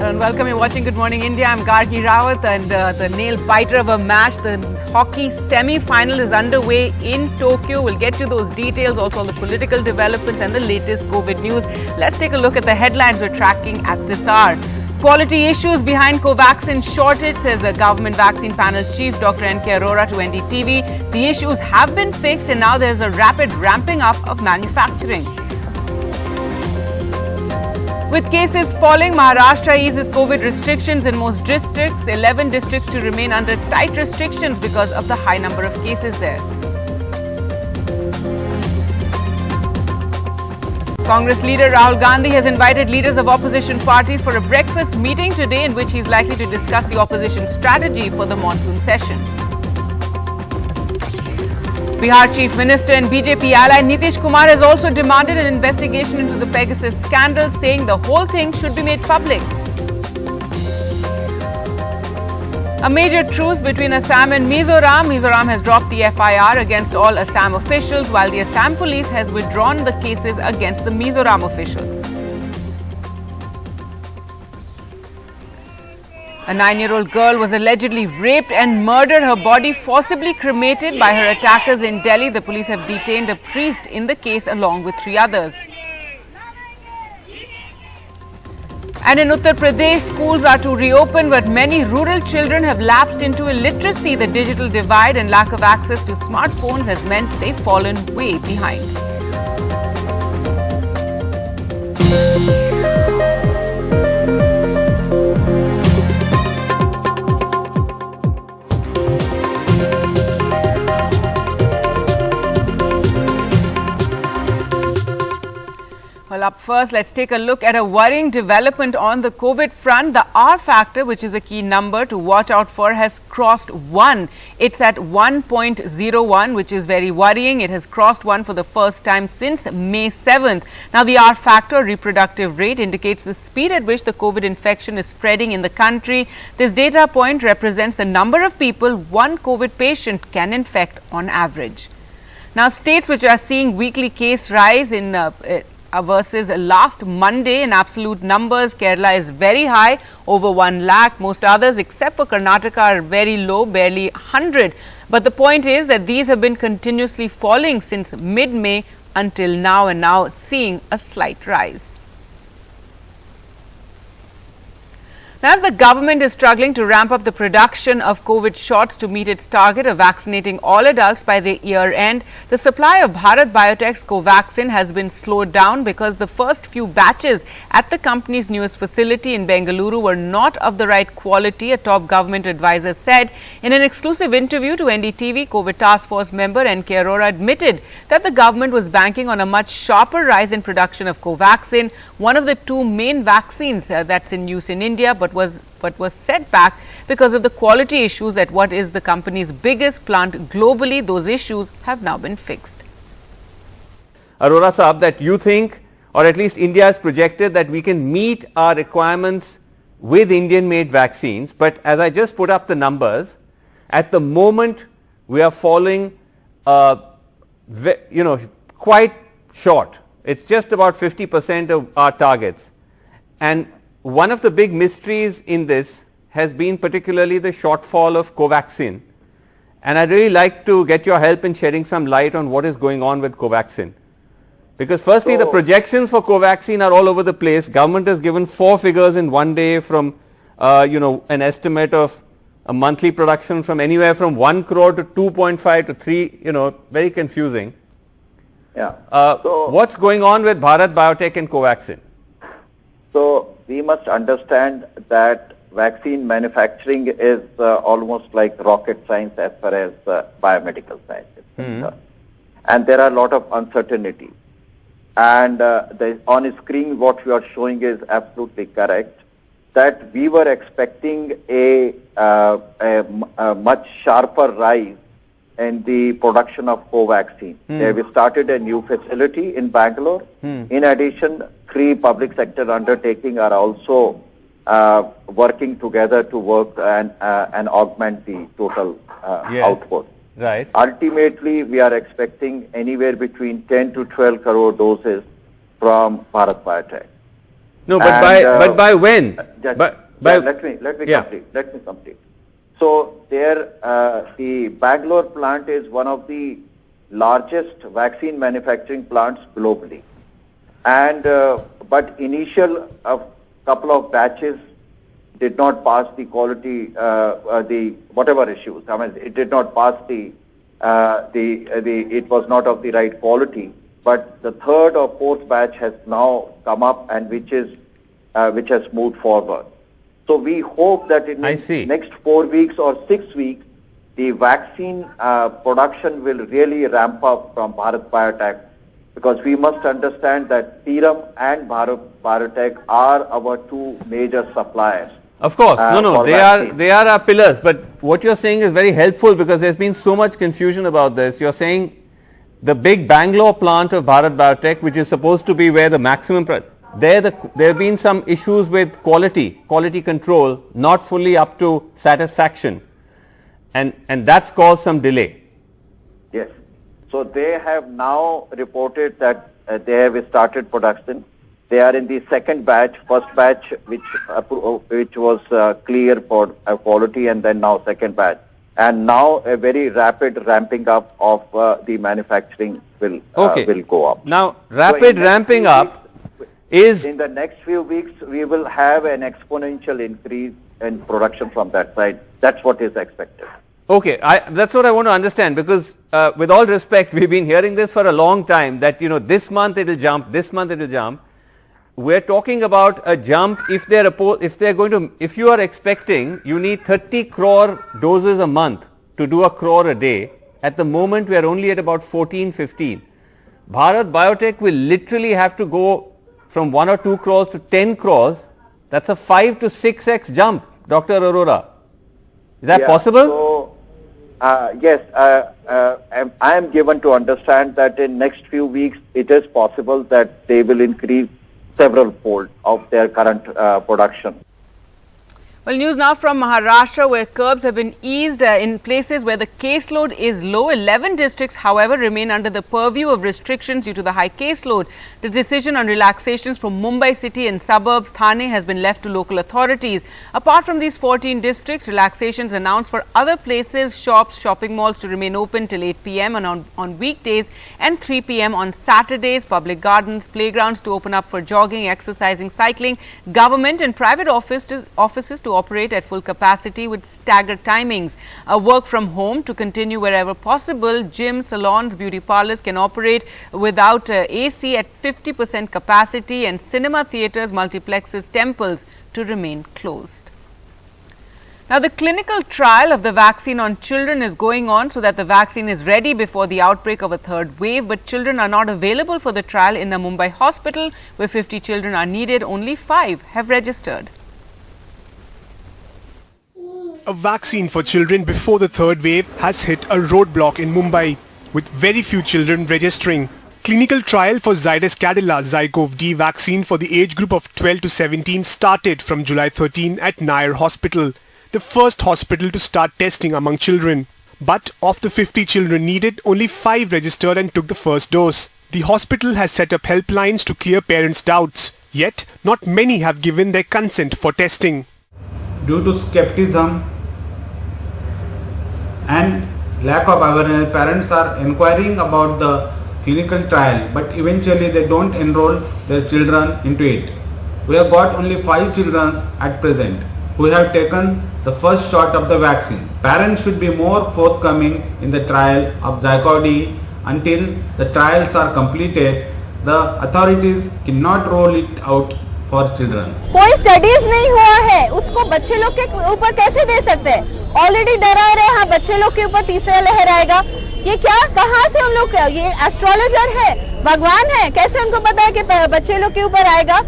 And welcome, you're watching Good Morning India. I'm Gargi Rawat, and the nail-biter of a match, the hockey semi-final is underway in Tokyo. We'll get you those details, also the political developments and the latest COVID news. Let's take a look at the headlines we're tracking at this hour. Quality issues behind Covaxin shortage, says the government vaccine panel chief Dr. N.K. Arora to NDTV. The issues have been fixed and now there's a rapid ramping up of manufacturing. With cases falling, Maharashtra eases COVID restrictions in most districts. 11 districts to remain under tight restrictions because of the high number of cases there. Congress leader Rahul Gandhi has invited leaders of opposition parties for a breakfast meeting today in which he is likely to discuss the opposition strategy for the monsoon session. Bihar Chief Minister and BJP ally Nitish Kumar has also demanded an investigation into the Pegasus scandal, saying the whole thing should be made public. A major truce between Assam and Mizoram. Mizoram has dropped the FIR against all Assam officials, while the Assam police has withdrawn the cases against the Mizoram officials. A 9-year-old girl was allegedly raped and murdered, her body forcibly cremated by her attackers in Delhi. The police have detained a priest in the case along with 3 others. And in Uttar Pradesh, schools are to reopen, but many rural children have lapsed into illiteracy. The digital divide and lack of access to smartphones has meant they've fallen way behind. Well, up first, let's take a look at a worrying development on the COVID front. The R factor, which is a key number to watch out for, has crossed 1. It's at 1.01, which is very worrying. It has crossed 1 for the first time since May 7th. Now, the R factor, reproductive rate, indicates the speed at which the COVID infection is spreading in the country. This data point represents the number of people one COVID patient can infect on average. Now, states which are seeing weekly case rise in versus last Monday in absolute numbers, Kerala is very high, over 1 lakh. Most others except for Karnataka are very low, barely 100. But the point is that these have been continuously falling since mid-May until now, and now seeing a slight rise. Now, as the government is struggling to ramp up the production of COVID shots to meet its target of vaccinating all adults by the year end, the supply of Bharat Biotech's Covaxin has been slowed down because the first few batches at the company's newest facility in Bengaluru were not of the right quality, a top government advisor said. In an exclusive interview to NDTV, COVID Task Force member N.K. Arora admitted that the government was banking on a much sharper rise in production of Covaxin, one of the 2 main vaccines that's in use in India, but was set back because of the quality issues at what is the company's biggest plant globally. Those issues have now been fixed. Arora Saab, that you think, or at least India has projected, that we can meet our requirements with Indian-made vaccines, but as I just put up the numbers, at the moment we are falling, quite short. It's just about 50% of our targets, and one of the big mysteries in this has been particularly the shortfall of Covaxin, and I'd really like to get your help in shedding some light on what is going on with Covaxin. Because firstly, the projections for Covaxin are all over the place. Government has given 4 figures in one day, from an estimate of a monthly production from anywhere from 1 crore to 2.5 to 3, very confusing. Yeah. What's going on with Bharat Biotech and Covaxin? So we must understand that vaccine manufacturing is almost like rocket science as far as biomedical science is concerned. And there are a lot of uncertainty. And on screen what you are showing is absolutely correct, that we were expecting a much sharper rise in the production of Covaxin. We started a new facility in Bangalore. In addition, 3 public sector undertakings are also working together to work and augment the total output. Right. Ultimately, we are expecting anywhere between 10 to 12 crore doses from Bharat Biotech. No, but by when? Let me complete. So the Bangalore plant is one of the largest vaccine manufacturing plants globally, and but initial couple of batches did not pass the quality, the whatever issues. I mean, it did not pass it was not of the right quality. But the third or fourth batch has now come up, and which has moved forward. So we hope that in the next 4 weeks or 6 weeks, the vaccine production will really ramp up from Bharat Biotech, because we must understand that Serum and Bharat Biotech are our two major suppliers. Of course, they are our pillars. But what you're saying is very helpful, because there's been so much confusion about this. You're saying the big Bangalore plant of Bharat Biotech, which is supposed to be where the maximum, there have been some issues with quality control, not fully up to satisfaction, and that's caused some delay. Yes. So they have now reported that they have started production. They are in the second batch, first batch which was clear for quality, and then now second batch. And now a very rapid ramping up of the manufacturing will go up. Now, rapid ramping up is... In the next few weeks, we will have an exponential increase in production from that side. That's what is expected. Okay, that's what I want to understand, because with all respect, we've been hearing this for a long time, that this month it will jump, this month it will jump. We're talking about a jump if you are expecting you need 30 crore doses a month to do a crore a day. At the moment we are only at about 14, 15. Bharat Biotech will literally have to go from 1 or 2 crores to 10 crores. That's a 5 to 6x jump, Dr. Arora. Is that possible? So, yes, I am given to understand that in next few weeks it is possible that they will increase several fold of their current production. Well, news now from Maharashtra, where curbs have been eased in places where the caseload is low. 11 districts, however, remain under the purview of restrictions due to the high caseload. The decision on relaxations from Mumbai city and suburbs, Thane, has been left to local authorities. Apart from these 14 districts, relaxations announced for other places, shops, shopping malls to remain open till 8 p.m. on weekdays and 3 p.m. on Saturdays, public gardens, playgrounds to open up for jogging, exercising, cycling, government and private offices to operate at full capacity with staggered timings. Work from home to continue wherever possible. Gyms, salons, beauty parlors can operate without AC at 50% capacity, and cinema theatres, multiplexes, temples to remain closed. Now, the clinical trial of the vaccine on children is going on so that the vaccine is ready before the outbreak of a third wave, but children are not available for the trial in the Mumbai hospital, where 50 children are needed. Only 5 have registered. A vaccine for children before the third wave has hit a roadblock in Mumbai, with very few children registering. Clinical trial for Zydus Cadila Zycov-D vaccine for the age group of 12 to 17 started from July 13 at Nair Hospital, the first hospital to start testing among children. But of the 50 children needed, only 5 registered and took the first dose. The hospital has set up helplines to clear parents' doubts, yet not many have given their consent for testing. Due to skepticism and lack of awareness, parents are inquiring about the clinical trial, but eventually they don't enroll their children into it. We have got only 5 children at present who have taken the first shot of the vaccine. Parents should be more forthcoming in the trial of Zycov-D. Until the trials are completed, the authorities cannot roll it out for children. कोई studies नहीं हुआ है, उसको बच्चे लोग के ऊपर कैसे दे सकते हैं? ऑलरेडी डरा रहे हैं, बच्चे लोग के ऊपर तीसरा लहर आएगा. ये क्या, कहाँ से हम लोग, ये एस्ट्रोलॉजर है, भगवान है, कैसे उनको पता है कि बच्चे लोग के ऊपर आएगा?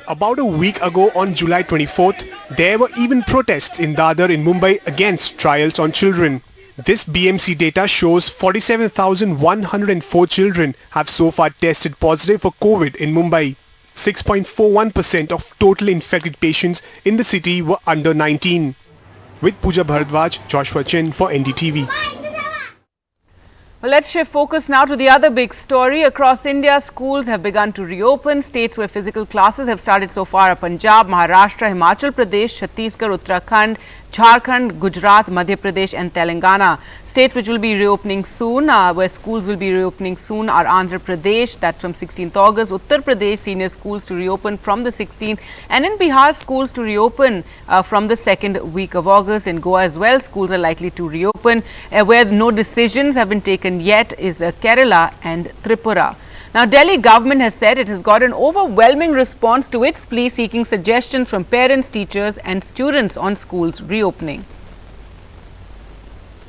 About a week ago on July 24th, there were even protests in Dadar in Mumbai against trials on children. This BMC data shows 47,104 children have so far tested positive for COVID in Mumbai. 6.41% of total infected patients in the city were under 19. With Pooja Bharadwaj, Joshua Chin for NDTV. Well, let's shift focus now to the other big story. Across India, schools have begun to reopen. States where physical classes have started so far are Punjab, Maharashtra, Himachal Pradesh, Chhattisgarh, Uttarakhand, Jharkhand, Gujarat, Madhya Pradesh and Telangana. States which will be reopening soon, where schools will be reopening soon, are Andhra Pradesh, that's from 16th August, Uttar Pradesh, senior schools to reopen from the 16th, and in Bihar, schools to reopen from the second week of August. In Goa as well, schools are likely to reopen. Where no decisions have been taken yet is Kerala and Tripura. Now, Delhi government has said it has got an overwhelming response to its plea seeking suggestions from parents, teachers and students on schools reopening.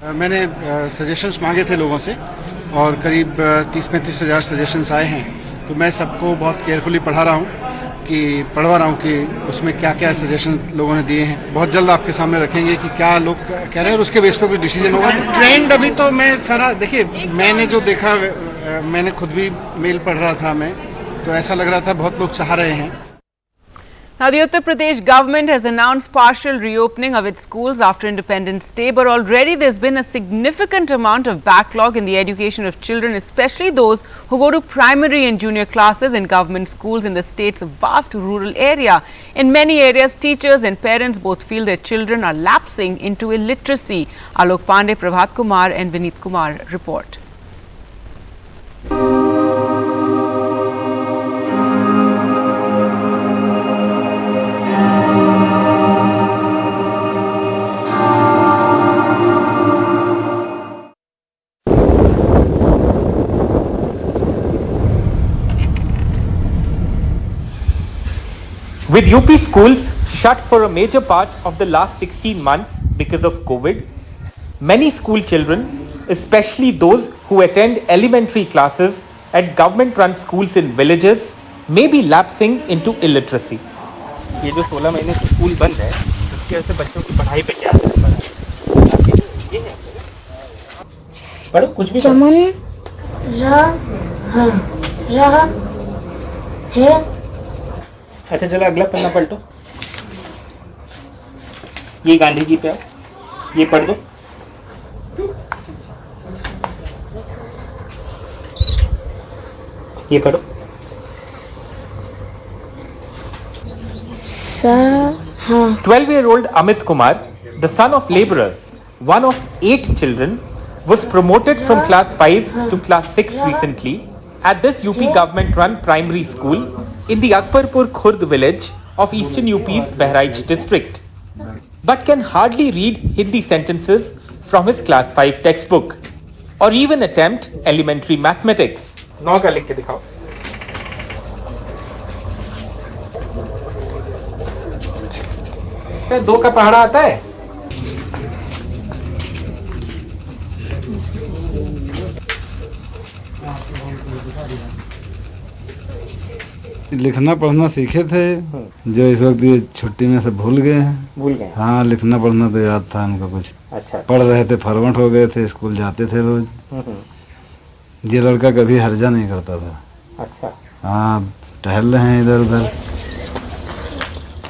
मैंने suggestions मांगे थे लोगों से और करीब 30-35 हज़ार suggestions आए हैं, तो मैं सबको बहुत केयरफुली पढ़वा रहा हूँ कि उसमें क्या क्या सजेशन लोगों ने दिए हैं। बहुत जल्द आपके सामने रखेंगे कि क्या लोग कह रहे हैं और उसके बेस पे कुछ डिसीजन होगा। ट्रेंड अभी तो मैं सारा देखिए, मैंने जो देखा, मैंने खुद भी मेल पढ़ रहा था मैं, तो ऐसा लग रहा था बहुत लोग चाह रहे हैं। Now, the Uttar Pradesh government has announced partial reopening of its schools after Independence Day, but already there's been a significant amount of backlog in the education of children, especially those who go to primary and junior classes in government schools in the state's vast rural area. In many areas, teachers and parents both feel their children are lapsing into illiteracy. Alok Pandey, Prabhat Kumar and Vineet Kumar report. With UP schools shut for a major part of the last 16 months because of COVID, many school children, especially those who attend elementary classes at government-run schools in villages, may be lapsing into illiteracy. ये जो 16 महीने से school बंद है, उसकी वजह से बच्चों की पढ़ाई पे क्या असर पड़ा? ये है पढ़ो कुछ भी चमन रहा है। अच्छा चलो अगला पन्ना पलटो। ये गांधी जी पे आओ, ये पढ़ दो। ये पढ़ो। 12-year-old Amit Kumar, the son of labourers, one of 8 children, was promoted from class 5 to class 6 recently at this UP government-run primary school in the Akbarpur Khurd village of eastern UP's Bahraich district, but can hardly read Hindi sentences from his class 5 textbook or even attempt elementary mathematics. 9 का लिख के दिखाओ। क्या 2 का पहाड़ा आता है? लिखना पढ़ना सीखे थे, जो इस वक्त ये छुट्टी में से भूल गए हैं। हाँ, लिखना पढ़ना तो याद था उनको कुछ। अच्छा। पढ़ रहे थे, फॉरवर्ड हो गए थे, स्कूल जाते थे रोज। ये लड़का कभी हर्जा नहीं करता था। अच्छा। हाँ, टहल रहे हैं इधर उधर।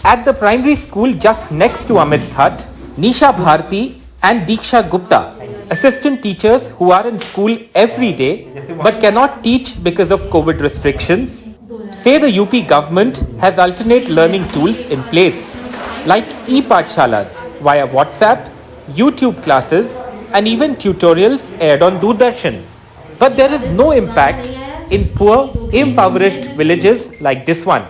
At the primary school just next to Amit's hut, Nisha Bharti and Diksha Gupta, assistant teachers who are in school every day but cannot teach because of COVID restrictions, say the UP government has alternate learning tools in place like e-Pathshalas via WhatsApp, YouTube classes and even tutorials aired on Doordarshan. But there is no impact in poor, impoverished villages like this one.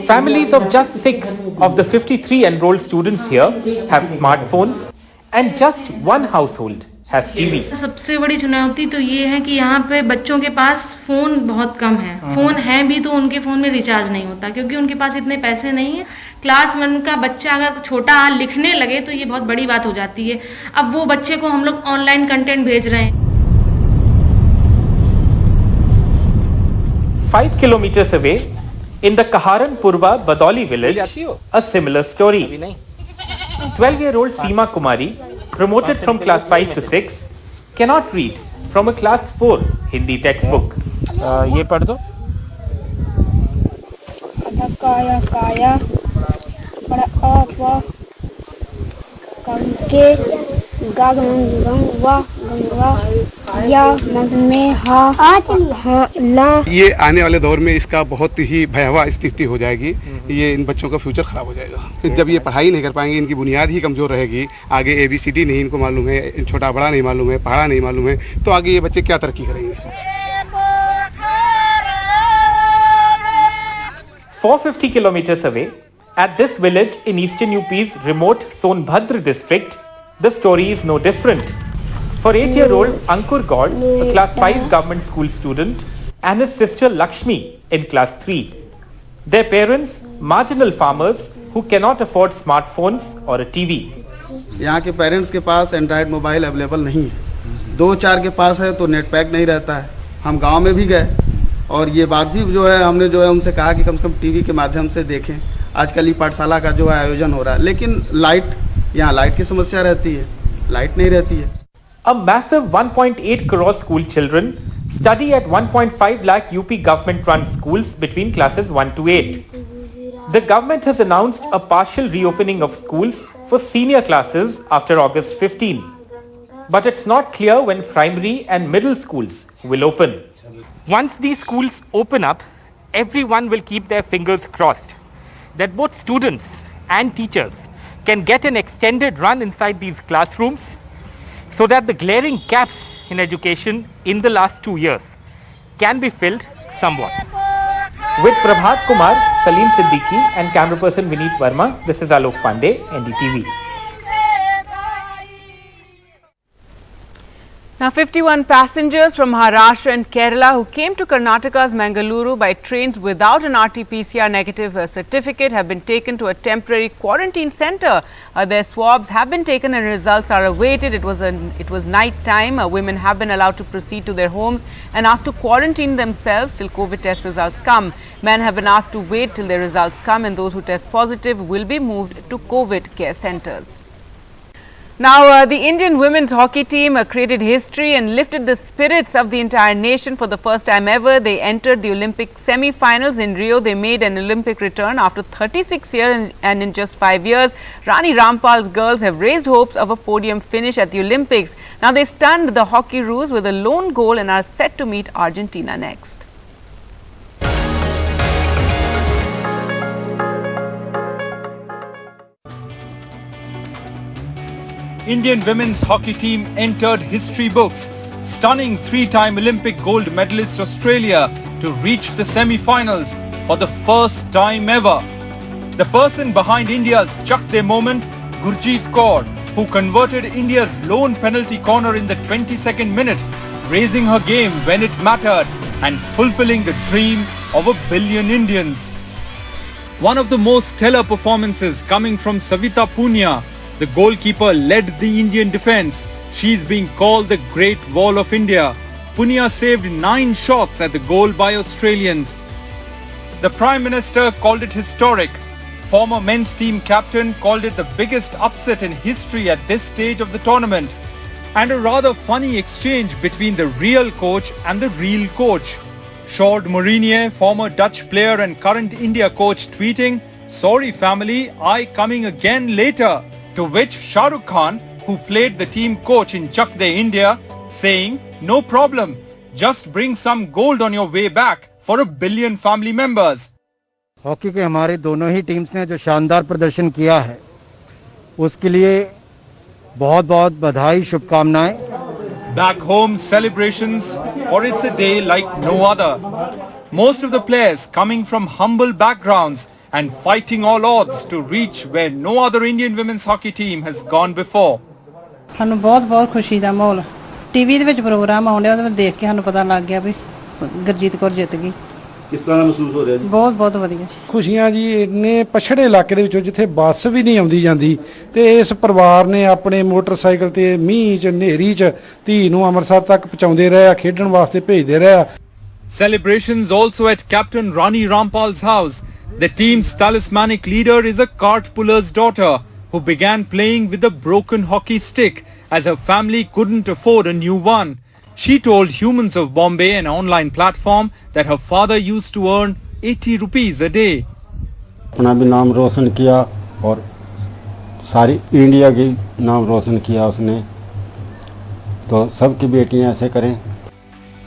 Families of just 6 of the 53 enrolled students here have smartphones and just one household has TV. सबसे बड़ी चुनौती तो ये है कि यहाँ पे बच्चों के पास फोन बहुत कम है। फोन है भी तो उनके फोन में रिचार्ज नहीं होता क्योंकि उनके पास इतने पैसे नहीं है। क्लास 1 का बच्चा अगर छोटा लिखने लगे तो ये बहुत बड़ी बात हो जाती है। अब वो बच्चे को हम लोग ऑनलाइन कंटेंट भेज रहे हैं। 5 kilometers away, in the Kaharan Purva Badoli village, a similar story. 12-year-old Seema Kumari, promoted from class 5 to 6, cannot read from a class 4 Hindi textbook. ये पढ़ दो। काया काया व कंके गंगा गंगा या में हा ला। ये आने वाले दौर में इसका बहुत ही भयावह स्थिति हो जाएगी। ये इन बच्चों का फ्यूचर खराब हो जाएगा। जब ये पढ़ाई नहीं कर पाएंगे, इनकी बुनियाद ही कमजोर रहेगी, आगे ABCD नहीं इनको मालूम है, छोटा बड़ा नहीं मालूम है, पढ़ा नहीं मालूम है, तो आगे ये बच्चे क्या तरक्की करेंगे। 450 kilometers away, at this village in eastern UP's remote Sonbhadra district, the story is no different. For 8-year-old Ankur Gaud, a class 5 government school student, and his sister Lakshmi in class 3. Their parents, marginal farmers who cannot afford smartphones or a TV. यहाँ के parents के पास Android mobile available नहीं है, 2-4 के पास है तो net pack नहीं रहता है। हम गांव में भी गए और ये बात भी जो है हमने जो है उनसे कहा कि कम से कम टीवी के माध्यम से देखें। आजकल ये पाठशाला का जो है आयोजन हो रहा है, लेकिन यहाँ लाइट की समस्या रहती है, लाइट नहीं रहती है। A massive 1.8 crore school children study at 1.5 lakh UP government-run schools between classes 1 to 8. The government has announced a partial reopening of schools for senior classes after August 15. But it's not clear when primary and middle schools will open. Once these schools open up, everyone will keep their fingers crossed that both students and teachers can get an extended run inside these classrooms, so that the glaring gaps in education in the last 2 years can be filled somewhat. With Prabhat Kumar, Salim Siddiqui and camera person Vineet Verma, this is Alok Pandey, NDTV. Now, 51 passengers from Maharashtra and Kerala who came to Karnataka's Mangaluru by trains without an RT-PCR negative certificate have been taken to a temporary quarantine center. Their swabs have been taken and results are awaited. It was night time. Women have been allowed to proceed to their homes and asked to quarantine themselves till COVID test results come. Men have been asked to wait till their results come, and those who test positive will be moved to COVID care centers. Now, the Indian women's hockey team created history and lifted the spirits of the entire nation for the first time ever. They entered the Olympic semi-finals in Rio. They made an Olympic return after 36 years and in just 5 years. Rani Rampal's girls have raised hopes of a podium finish at the Olympics. Now, they stunned the hockey Roos with a lone goal and are set to meet Argentina next. Indian women's hockey team entered history books, stunning 3-time Olympic gold medalist Australia to reach the semi-finals for the first time ever. The person behind India's Chak De moment, Gurjeet Kaur, who converted India's lone penalty corner in the 22nd minute, raising her game when it mattered and fulfilling the dream of a billion Indians. One of the most stellar performances coming from Savita Punia. The goalkeeper led the Indian defence. She's being called the Great Wall of India. Punia saved 9 shots at the goal by Australians. The Prime Minister called it historic. Former men's team captain called it the biggest upset in history at this stage of the tournament. And a rather funny exchange between the real coach and the real coach. Sjoerd Mourinho, former Dutch player and current India coach, tweeting, "Sorry family, I coming again later." To which Shah Rukh Khan, who played the team coach in Chak De India, saying, "No problem, just bring some gold on your way back for a billion family members." Hockey के हमारे दोनों ही teams ने जो शानदार प्रदर्शन किया है उसके लिए बहुत बहुत बधाई, शुभकामनाएं। Back home, celebrations, for it's a day like no other. Most of the players coming from humble backgrounds and fighting all odds to reach where no other Indian women's hockey team has gone before. ਸਾਨੂੰ ਬਹੁਤ ਖੁਸ਼ੀ ਦਾ ਮਾਹੌਲ TV ਦੇ ਵਿੱਚ programme ਆਉਂਦੇ ਉਹਦੇ ਵਿੱਚ ਦੇਖ ਕੇ ਸਾਨੂੰ ਪਤਾ ਲੱਗ ਗਿਆ ਵੀ ਗੁਰਜੀਤ ਕੌਰ ਜਿੱਤ ਗਈ। ਕਿਸ ਤਰ੍ਹਾਂ ਮਹਿਸੂਸ ਹੋ ਰਿਹਾ ਜੀ? ਬਹੁਤ ਵਧੀਆ ਜੀ। ਖੁਸ਼ੀਆਂ ਜੀ ਇੰਨੇ ਪਛੜੇ ਇਲਾਕੇ ਦੇ ਵਿੱਚੋਂ ਜਿੱਥੇ ਬੱਸ ਵੀ ਨਹੀਂ ਆਉਂਦੀ ਜਾਂਦੀ ਤੇ ਇਸ ਪਰਿਵਾਰ ਨੇ ਆਪਣੇ ਮੋਟਰਸਾਈਕਲ ਤੇ ਮੀਂਹ 'ਚ ਹਨੇਰੀ 'ਚ ਧੀ ਨੂੰ ਅੰਮ੍ਰਿਤਸਰ ਤੱਕ ਪਹੁੰਚਾਉਂਦੇ ਰਹੇ, ਖੇਡਣ ਵਾਸਤੇ ਭੇਜਦੇ ਰਹੇ। Celebrations also at Captain Rani Rampal's house. The team's talismanic leader is a cart puller's daughter who began playing with a broken hockey stick as her family couldn't afford a new one. She told Humans of Bombay, an online platform, that her father used to earn 80 rupees a day. अपना भी नाम रोशन किया और सारी India की नाम रोशन किया उसने। तो सबकी बेटियां ऐसे करें।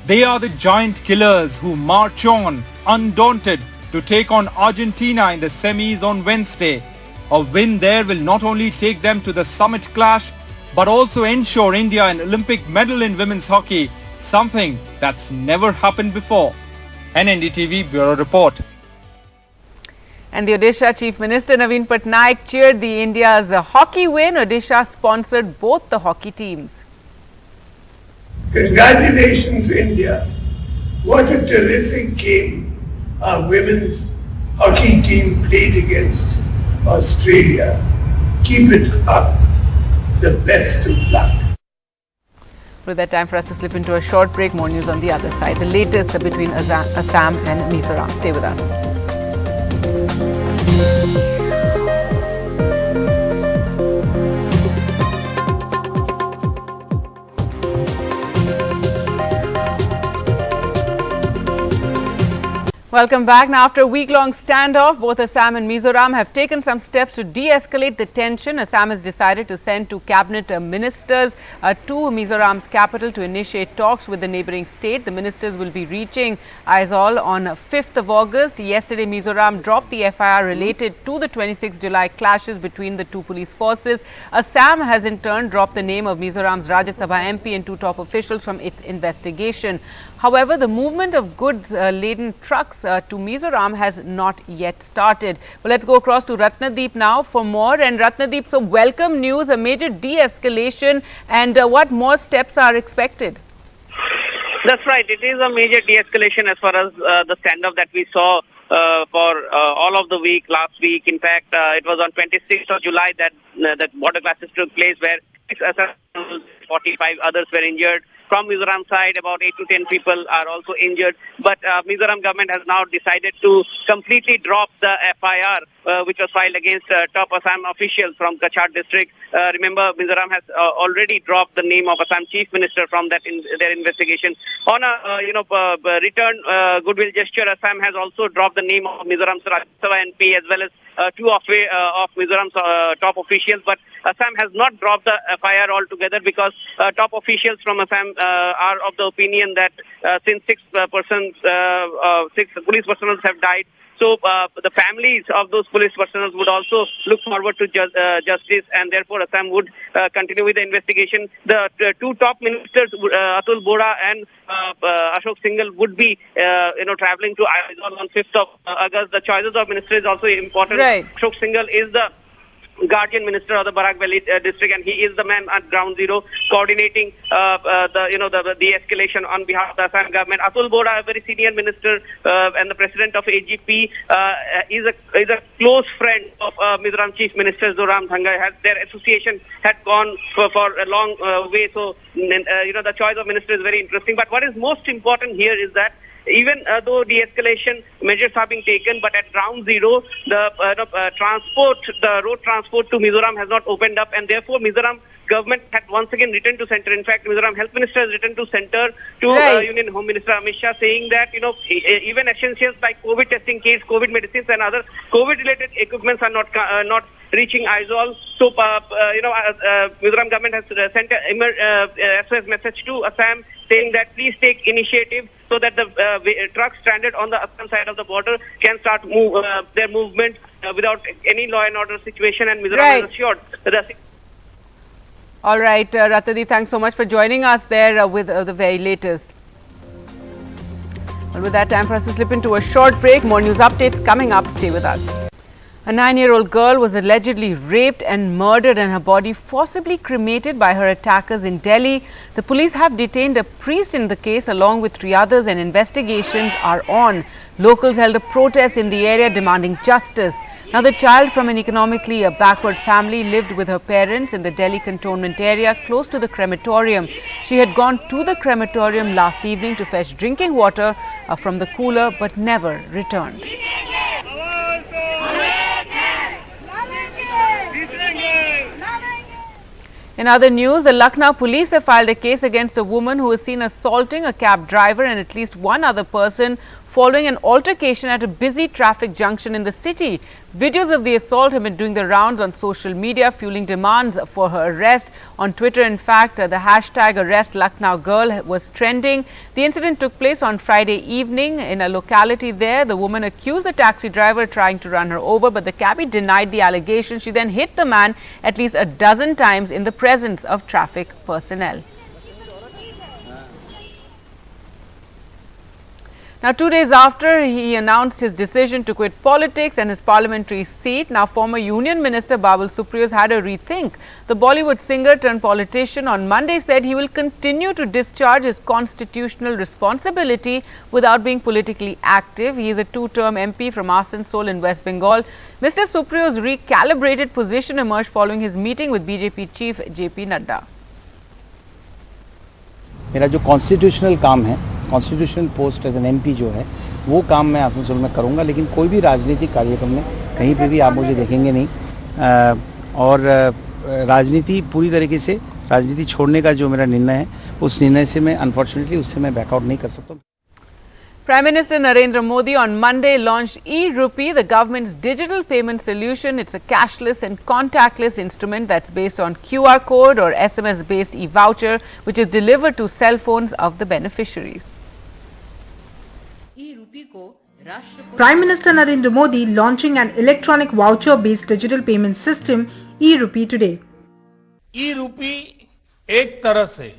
They are the giant killers who march on, undaunted, to take on Argentina in the semis on Wednesday. A win there will not only take them to the summit clash, but also ensure India an Olympic medal in women's hockey, something that's never happened before. NNDTV Bureau Report. And the Odisha Chief Minister Naveen Patnaik cheered the India's hockey win. Odisha sponsored both the hockey teams. Congratulations, India. What a terrific game our women's hockey team played against Australia. Keep it up. The best of luck. With that, time for us to slip into a short break. More news on the other side. The latest between Assam and Mizoram. Stay with us. Welcome back. Now, after a week-long standoff, both Assam and Mizoram have taken some steps to de-escalate the tension. Assam has decided to send two cabinet ministers to Mizoram's capital to initiate talks with the neighbouring state. The ministers will be reaching Aizawl on 5th of August. Yesterday, Mizoram dropped the FIR related to the 26 July clashes between the two police forces. Assam has in turn dropped the name of Mizoram's Rajya Sabha MP and two top officials from its investigation. However, the movement of goods-laden trucks to Mizoram has not yet started. Well, let's go across to Ratnadeep now for more. And Ratnadeep, so welcome news, a major de-escalation, and what more steps are expected? That's right. It is a major de-escalation as far as the standoff that we saw for all of the week, last week. In fact, it was on 26th of July that border clashes took place, where 45 others were injured. From Mizoram side, about 8 to 10 people are also injured. But Mizoram government has now decided to completely drop the FIR, which was filed against top Assam officials from Cachar district. Remember, Mizoram has already dropped the name of Assam chief minister from that their investigation. On a return goodwill gesture, Assam has also dropped the name of Mizoram's Rajya Sabha MP as well as two of Mizoram's top officials. But Assam has not dropped the FIR altogether because top officials from Assam are of the opinion that since six police personnel have died, so the families of those police personnel would also look forward to justice, and therefore Assam would continue with the investigation. The two top ministers, Atul Bohra and Ashok Singhal, would be traveling to Aizawl on 5th of August. The choices of ministers is also important. Right. Ashok Singhal is the guardian minister of the Barak Valley district, and he is the man at ground zero coordinating the escalation on behalf of the Assam government. Atul Bohra, a very senior minister and the president of AGP, is a close friend of Mizoram Chief Minister Zoram Thanga. Their association had gone for a long way, so the choice of minister is very interesting. But what is most important here is that even though de-escalation measures are being taken, but at ground zero, the road transport to Mizoram has not opened up, and therefore Mizoram government had once again returned to center. In fact, Mizoram Health Minister has returned to center to Union Home Minister Amit Shah, saying that even essentials like COVID testing kits, COVID medicines, and other COVID-related equipments are not reaching Aizawl. So, Mizoram government has sent a SOS message to Assam, saying that please take initiative so that the trucks stranded on the Assam side of the border can start their movement without any law and order situation, and Mizoram is assured that all right, Ratnadeep, thanks so much for joining us there with the very latest. Well, with that, time for us to slip into a short break. More news updates coming up. Stay with us. A 9-year-old girl was allegedly raped and murdered and her body forcibly cremated by her attackers in Delhi. The police have detained a priest in the case along with 3 others, and investigations are on. Locals held a protest in the area demanding justice. Now, the child from an economically backward family lived with her parents in the Delhi cantonment area close to the crematorium. She had gone to the crematorium last evening to fetch drinking water from the cooler but never returned. In other news, the Lucknow police have filed a case against a woman who was seen assaulting a cab driver and at least one other person following an altercation at a busy traffic junction in the city. Videos of the assault have been doing the rounds on social media, fueling demands for her arrest. On Twitter, in fact, the hashtag Arrest Lucknow Girl was trending. The incident took place on Friday evening in a locality there. The woman accused the taxi driver of trying to run her over, but the cabbie denied the allegation. She then hit the man at least a dozen times in the presence of traffic personnel. Now, 2 days after he announced his decision to quit politics and his parliamentary seat, now former Union Minister Babul Supriyo has had a rethink. The Bollywood singer turned politician on Monday said he will continue to discharge his constitutional responsibility without being politically active. He is a two-term MP from Asansol in West Bengal. Mr. Supriyo's recalibrated position emerged following his meeting with BJP chief JP Nadda. मेरा जो constitutional काम है, constitutional post as an MP जो है, वो काम मैं आसनसोल में करूंगा, लेकिन कोई भी राजनीतिक कार्यक्रम में कहीं पे भी आप मुझे देखेंगे नहीं। और राजनीति पूरी तरीके से राजनीति छोड़ने का जो मेरा निर्णय है, उस निर्णय से मैं अनफॉर्चुनेटली उससे मैं बैकआउट नहीं कर सकता। Prime Minister Narendra Modi on Monday launched e-Rupee, the government's digital payment solution. It's a cashless and contactless instrument that's based on QR code or SMS-based e-voucher, which is delivered to cell phones of the beneficiaries. Prime Minister Narendra Modi launching an electronic voucher-based digital payment system, e-Rupee, today. e-Rupee एक तरह से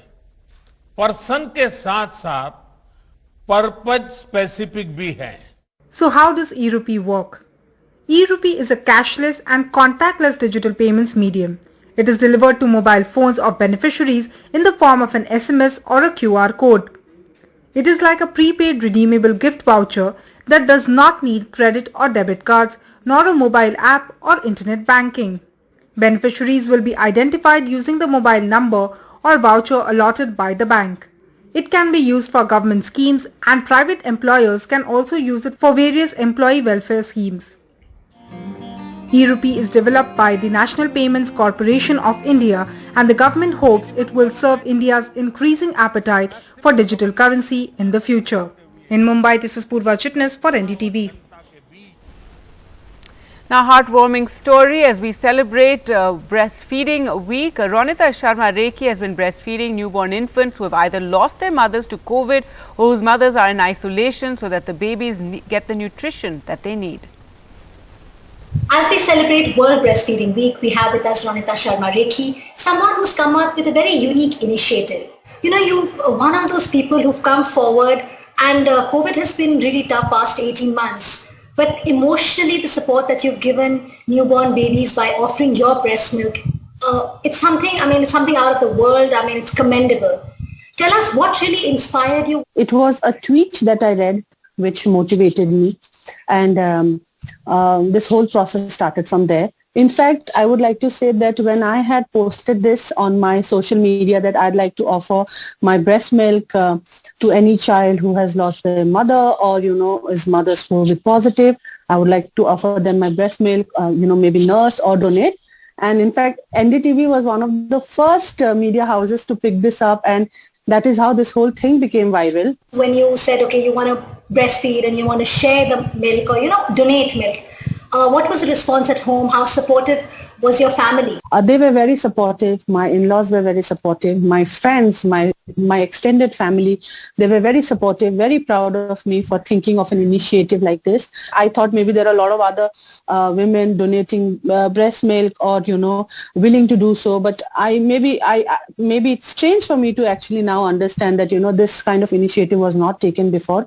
person के साथ-साथ purpose specific भी है। So how does e-Rupee work? e-Rupee is a cashless and contactless digital payments medium. It is delivered to mobile phones of beneficiaries in the form of an SMS or a QR code. It is like a prepaid redeemable gift voucher that does not need credit or debit cards, nor a mobile app or internet banking. Beneficiaries will be identified using the mobile number or voucher allotted by the bank. It can be used for government schemes, and private employers can also use it for various employee welfare schemes. e-Rupee is developed by the National Payments Corporation of India, and the government hopes it will serve India's increasing appetite for digital currency in the future. In Mumbai, this is Purva Chitnis for NDTV. Now, heartwarming story as we celebrate Breastfeeding Week. Ronita Sharma Rekhi has been breastfeeding newborn infants who have either lost their mothers to COVID or whose mothers are in isolation so that the babies get the nutrition that they need. As we celebrate World Breastfeeding Week, we have with us Ronita Sharma Rekhi, someone who's come up with a very unique initiative. You know, you're one of those people who've come forward, and COVID has been really tough past 18 months. But emotionally, the support that you've given newborn babies by offering your breast milk, it's something, it's something out of the world. It's commendable. Tell us what really inspired you. It was a tweet that I read which motivated me, and this whole process started from there. In fact, I would like to say that when I had posted this on my social media that I'd like to offer my breast milk to any child who has lost their mother or, is mother's COVID positive, I would like to offer them my breast milk, maybe nurse or donate. And in fact, NDTV was one of the first media houses to pick this up, and that is how this whole thing became viral. When you said, okay, you want to breastfeed and you want to share the milk or, donate milk, what was the response at home? How supportive was your family? They were very supportive. My in-laws were very supportive. My friends, my extended family, they were very supportive, very proud of me for thinking of an initiative like this. I thought maybe there are a lot of other women donating breast milk or, willing to do so. But maybe it's strange for me to actually now understand that, this kind of initiative was not taken before.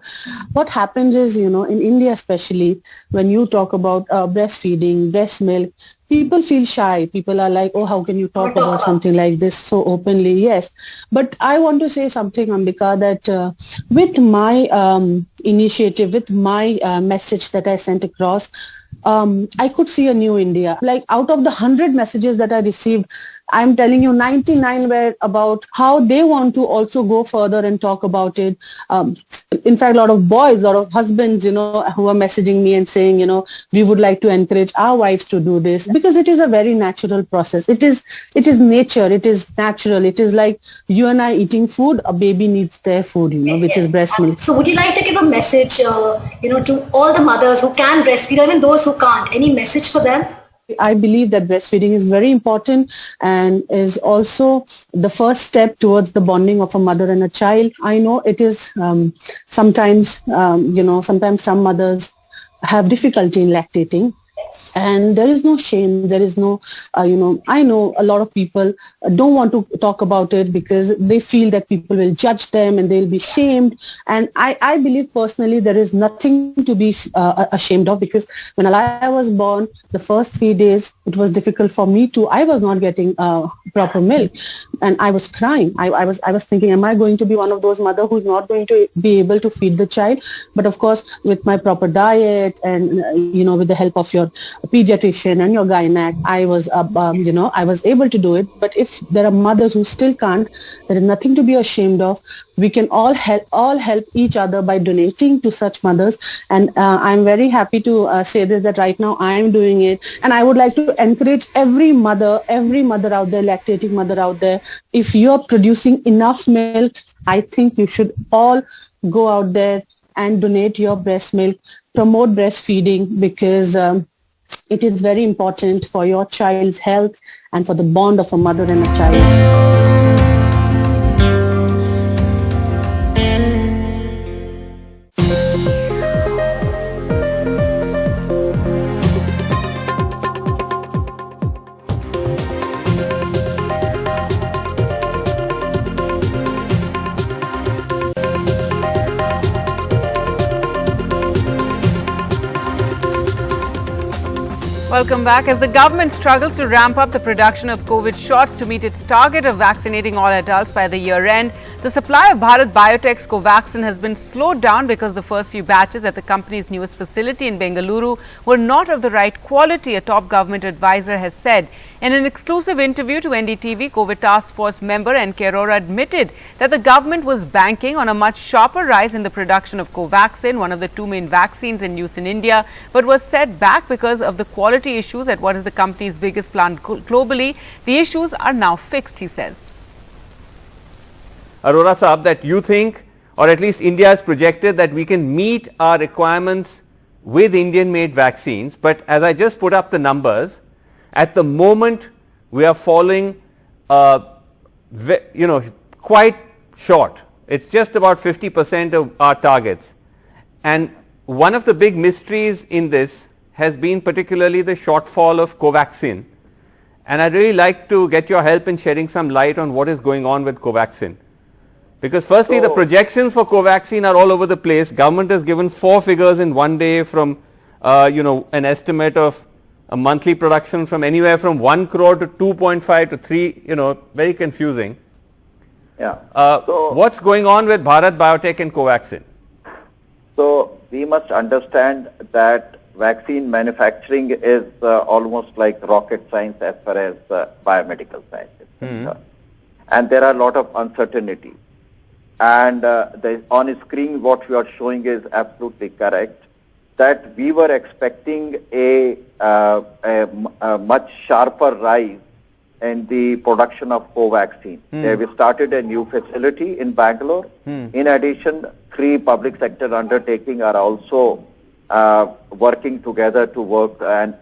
What happens is, in India especially, when you talk about breastfeeding, breast milk, people feel shy. People are like, oh, how can you talk about something like this so openly? Yes. But I want to say something, Ambika, that with my initiative, with my message that I sent across, I could see a new India. Like out of the 100 messages that I received, I'm telling you 99 were about how they want to also go further and talk about it. In fact, a lot of boys, a lot of husbands, who are messaging me and saying, we would like to encourage our wives to do this, because it is a very natural process. It is nature. It is natural. It is like you and I eating food. A baby needs their food, which is breast milk. So would you like to give a message, to all the mothers who can breastfeed, or even those who can't? Any message for them? I believe that breastfeeding is very important and is also the first step towards the bonding of a mother and a child. I know it is sometimes some mothers have difficulty in lactating. And there is no shame. There is no, I know a lot of people don't want to talk about it because they feel that people will judge them and they'll be shamed. And I believe personally there is nothing to be ashamed of, because when I was born, the first 3 days, it was difficult for me too. I was not getting proper milk and I was crying. I was thinking, am I going to be one of those mothers who's not going to be able to feed the child? But of course, with my proper diet and, with the help of your pediatrician and your gynac, I was able to do it. But if there are mothers who still can't, there is nothing to be ashamed of. We can all help each other by donating to such mothers. And I'm very happy to say this, that right now I am doing it. And I would like to encourage every mother out there, lactating mother out there, if you're producing enough milk, I think you should all go out there and donate your breast milk, promote breastfeeding, because it is very important for your child's health and for the bond of a mother and a child. Welcome back. As the government struggles to ramp up the production of COVID shots to meet its target of vaccinating all adults by the year end, the supply of Bharat Biotech's Covaxin has been slowed down because the first few batches at the company's newest facility in Bengaluru were not of the right quality, a top government advisor has said. In an exclusive interview to NDTV, COVID Task Force member N.K. Arora admitted that the government was banking on a much sharper rise in the production of Covaxin, one of the two main vaccines in use in India, but was set back because of the quality issues at what is the company's biggest plant globally. The issues are now fixed, he says. Arora Saab, that you think, or at least India has projected, that we can meet our requirements with Indian-made vaccines, but as I just put up the numbers, at the moment we are falling, quite short. It's just about 50% of our targets. And one of the big mysteries in this has been particularly the shortfall of Covaxin. And I'd really like to get your help in shedding some light on what is going on with Covaxin. Because firstly, the projections for Covaxin are all over the place. Government has given 4 figures in one day from, an estimate of a monthly production from anywhere from 1 crore to 2.5 to 3, very confusing. Yeah. What's going on with Bharat Biotech and Covaxin? So we must understand that vaccine manufacturing is almost like rocket science as far as biomedical science is concerned. And there are a lot of uncertainty. And on screen what we are showing is absolutely correct, that we were expecting a much sharper rise in the production of Covaxin. We started a new facility in Bangalore. In addition, 3 public sector undertakings are also working together to work and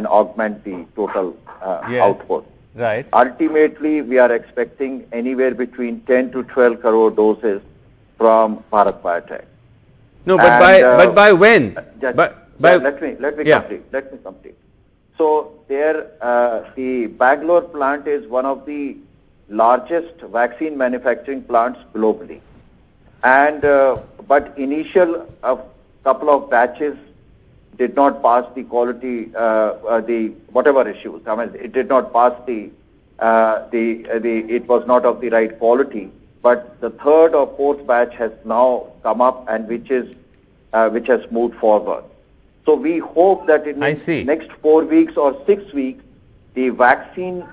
augment the total output. Right. Ultimately, we are expecting anywhere between 10 to 12 crore doses from Bharat Biotech. No, but by when? Let me complete. So the Bangalore plant is one of the largest vaccine manufacturing plants globally. And but initial couple of batches did not pass the quality, the whatever issues. I mean, it did not pass it was not of the right quality. But the 3rd or 4th batch has now come up, and which has moved forward. So we hope that in the next 4 weeks or 6 weeks, the vaccine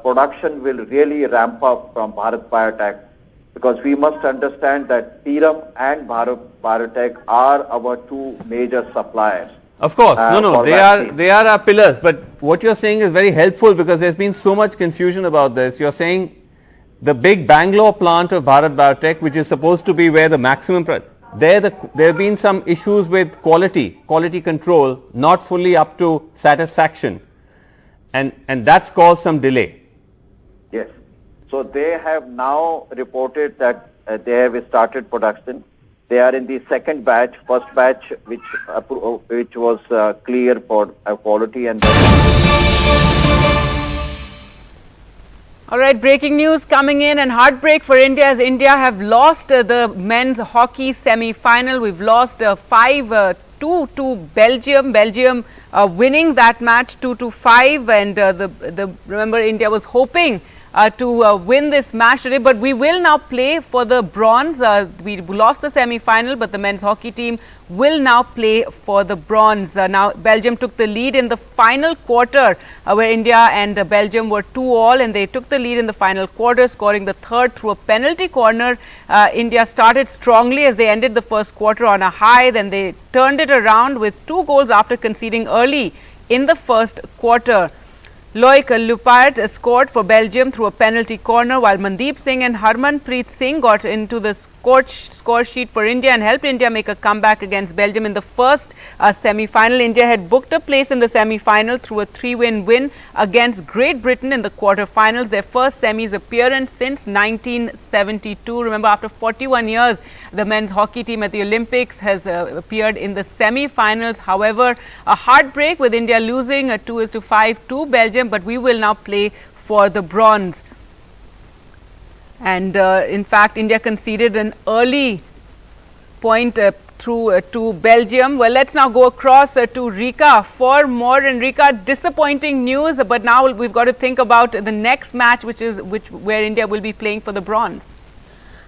production will really ramp up from Bharat Biotech, because we must understand that Serum and Bharat Biotech are our two major suppliers. Of course, they are our pillars. But what you're saying is very helpful, because there's been so much confusion about this. You're saying the big Bangalore plant of Bharat Biotech, which is supposed to be where the maximum, there have been some issues with quality control, not fully up to satisfaction, and that's caused some delay. Yes. So they have now reported that they have started production. They are in the second batch. First batch, which was clear for quality, and all right, breaking news coming in, and heartbreak for India, as India have lost the men's hockey semi-final. We've lost 5-2 to Belgium. Belgium winning that match 2-5, and remember, India was hoping to win this match today, but we will now play for the bronze. We lost the semi-final, but the men's hockey team will now play for the bronze. Now Belgium took the lead in the final quarter, where India and Belgium were 2-2, and they took the lead in the final quarter, scoring the third through a penalty corner. India started strongly as they ended the first quarter on a high, then they turned it around with 2 goals after conceding early in the first quarter. Loic Lupart scored for Belgium through a penalty corner, while Mandeep Singh and Harmanpreet Singh got into the score sheet for India and helped India make a comeback against Belgium in the first semi-final. India had booked a place in the semi-final through a 3-win win against Great Britain in the quarter-finals, their first semis appearance since 1972. Remember, after 41 years, the men's hockey team at the Olympics has appeared in the semi-finals. However, a heartbreak with India losing 2-5 to Belgium, but we will now play for the bronze. And in fact, India conceded an early point to Belgium. Well, let's now go across to Rika for more. And Rika, disappointing news, but now we've got to think about the next match, where India will be playing for the bronze.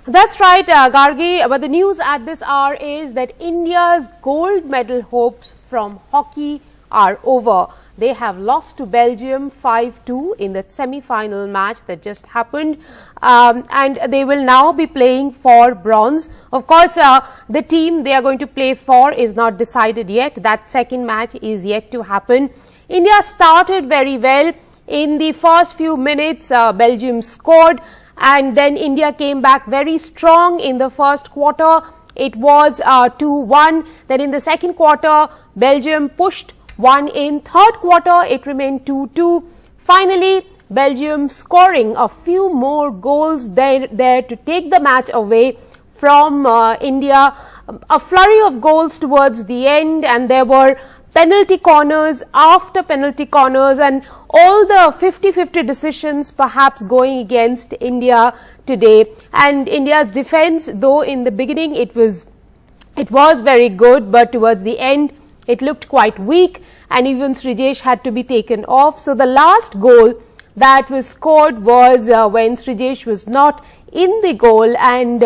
That's right, Gargi. But the news at this hour is that India's gold medal hopes from hockey are over. They have lost to Belgium 5-2 in the semi-final match that just happened, and they will now be playing for bronze. Of course, the team they are going to play for is not decided yet. That second match is yet to happen. India started very well. In the first few minutes, Belgium scored, and then India came back very strong in the first quarter. It was 2-1. Then in the second quarter, Belgium pushed one in. Third quarter, it remained 2-2. Finally, Belgium scoring a few more goals there to take the match away from India. A flurry of goals towards the end, and there were penalty corners after penalty corners, and all the 50-50 decisions perhaps going against India today. And India's defense, though in the beginning it was very good, but towards the end it looked quite weak, and even Srijesh had to be taken off. So the last goal that was scored was when Srijesh was not in the goal, and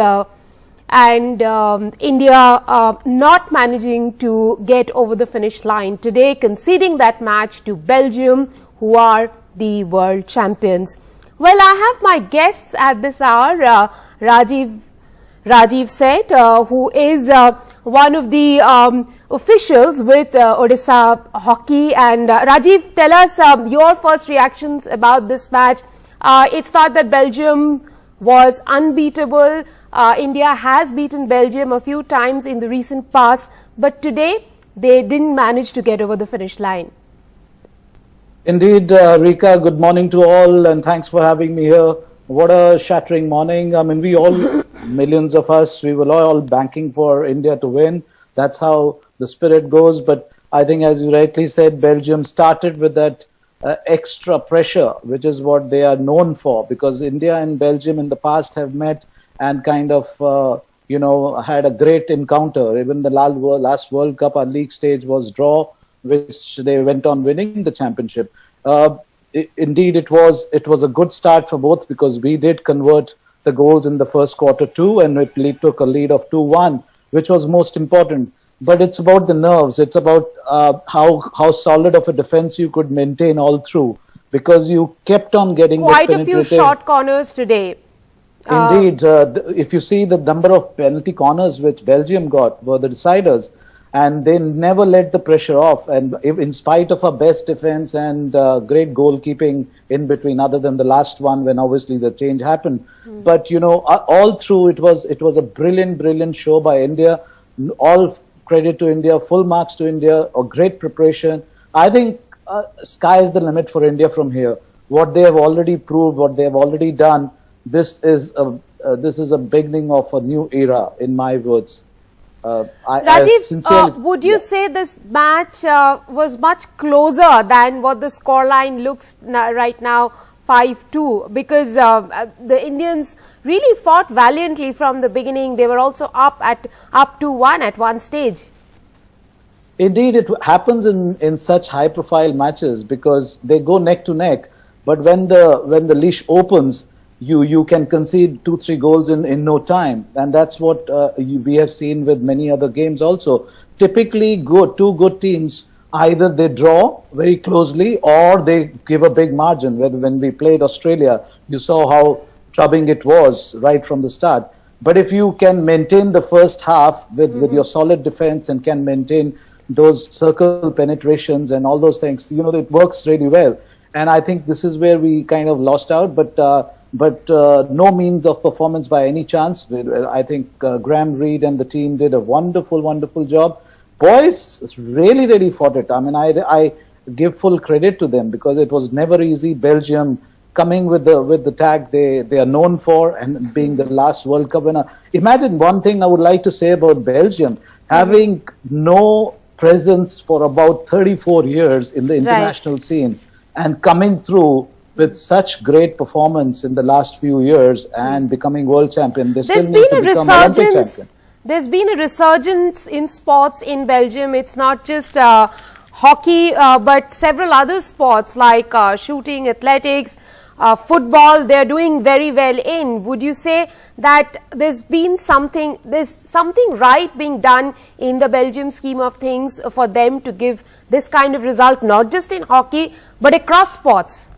India not managing to get over the finish line today, conceding that match to Belgium, who are the world champions. Well, I have my guests at this hour, Rajiv Seth, who is one of the officials with Odisha Hockey. And Rajiv, tell us your first reactions about this match. It's thought that Belgium was unbeatable. India has beaten Belgium a few times in the recent past, but today they didn't manage to get over the finish line. Indeed, Rika, good morning to all, and thanks for having me here. What a shattering morning. I mean, we all, millions of us, we were all banking for India to win. That's how the spirit goes. But I think, as you rightly said, Belgium started with that extra pressure, which is what they are known for, because India and Belgium in the past have met and kind of, had a great encounter. Even the last World Cup, our league stage was draw, which they went on winning the championship. Indeed, it was a good start for both, because we did convert the goals in the first quarter too, and it took a lead of 2-1, which was most important. but it's about the nerves. It's about how solid of a defense you could maintain all through, because you kept on getting quite a few short corners today. Indeed, if you see the number of penalty corners which Belgium got were the deciders, and they never let the pressure off. And in spite of our best defense and great goalkeeping in between, other than the last one when obviously the change happened, but you know, all through it was a brilliant show by India. All credit to India, full marks to India, a great preparation. I think sky is the limit for India from here. What they have already proved, what they have already done, this is a beginning of a new era, in my words. Rajiv, would you say this match was much closer than what the scoreline looks right now, 5-2? Because the Indians really fought valiantly from the beginning. They were also up 2-1 at one stage. Indeed, it happens in such high-profile matches because they go neck to neck. But when the leash opens, you can concede 2-3 goals in no time, and that's what we have seen with many other games also. Typically, two good teams, either they draw very closely or they give a big margin. When we played Australia, you saw how troubling it was right from the start. But if you can maintain the first half with your solid defense and can maintain those circle penetrations and all those things, you know, it works really well. And I think this is where we kind of lost out, but no means of performance by any chance. I think Graham Reid and the team did a wonderful job. Boys really fought it. I mean, I give full credit to them because it was never easy. Belgium coming with the tag they are known for, and being the last World Cup winner. Imagine one thing I would like to say about Belgium, having no presence for about 34 years in the international scene and coming through with such great performance in the last few years and becoming world champion. They still need to become Olympic champion. There's been a resurgence in sports in Belgium. It's not just hockey, but several other sports like shooting, athletics, football. They're doing very well in. Would you say that there's something right being done in the Belgium scheme of things for them to give this kind of result, not just in hockey, but across sports?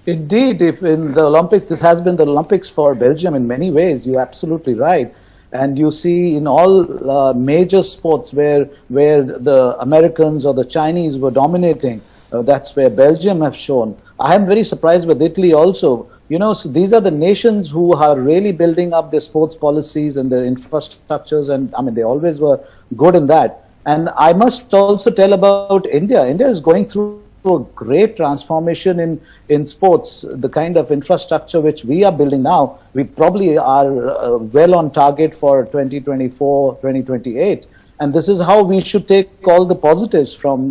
Indeed, if in the Olympics, this has been the Olympics for Belgium in many ways. You're absolutely right. And you see in all major sports where the Americans or the Chinese were dominating, that's where Belgium have shown. I am very surprised with Italy also. You know, so these are the nations who are really building up their sports policies and their infrastructures, and I mean, they always were good in that. And I must also tell about India. India is going through a great transformation in sports. The kind of infrastructure which we are building now, we probably are well on target for 2024, 2028. And this is how we should take all the positives from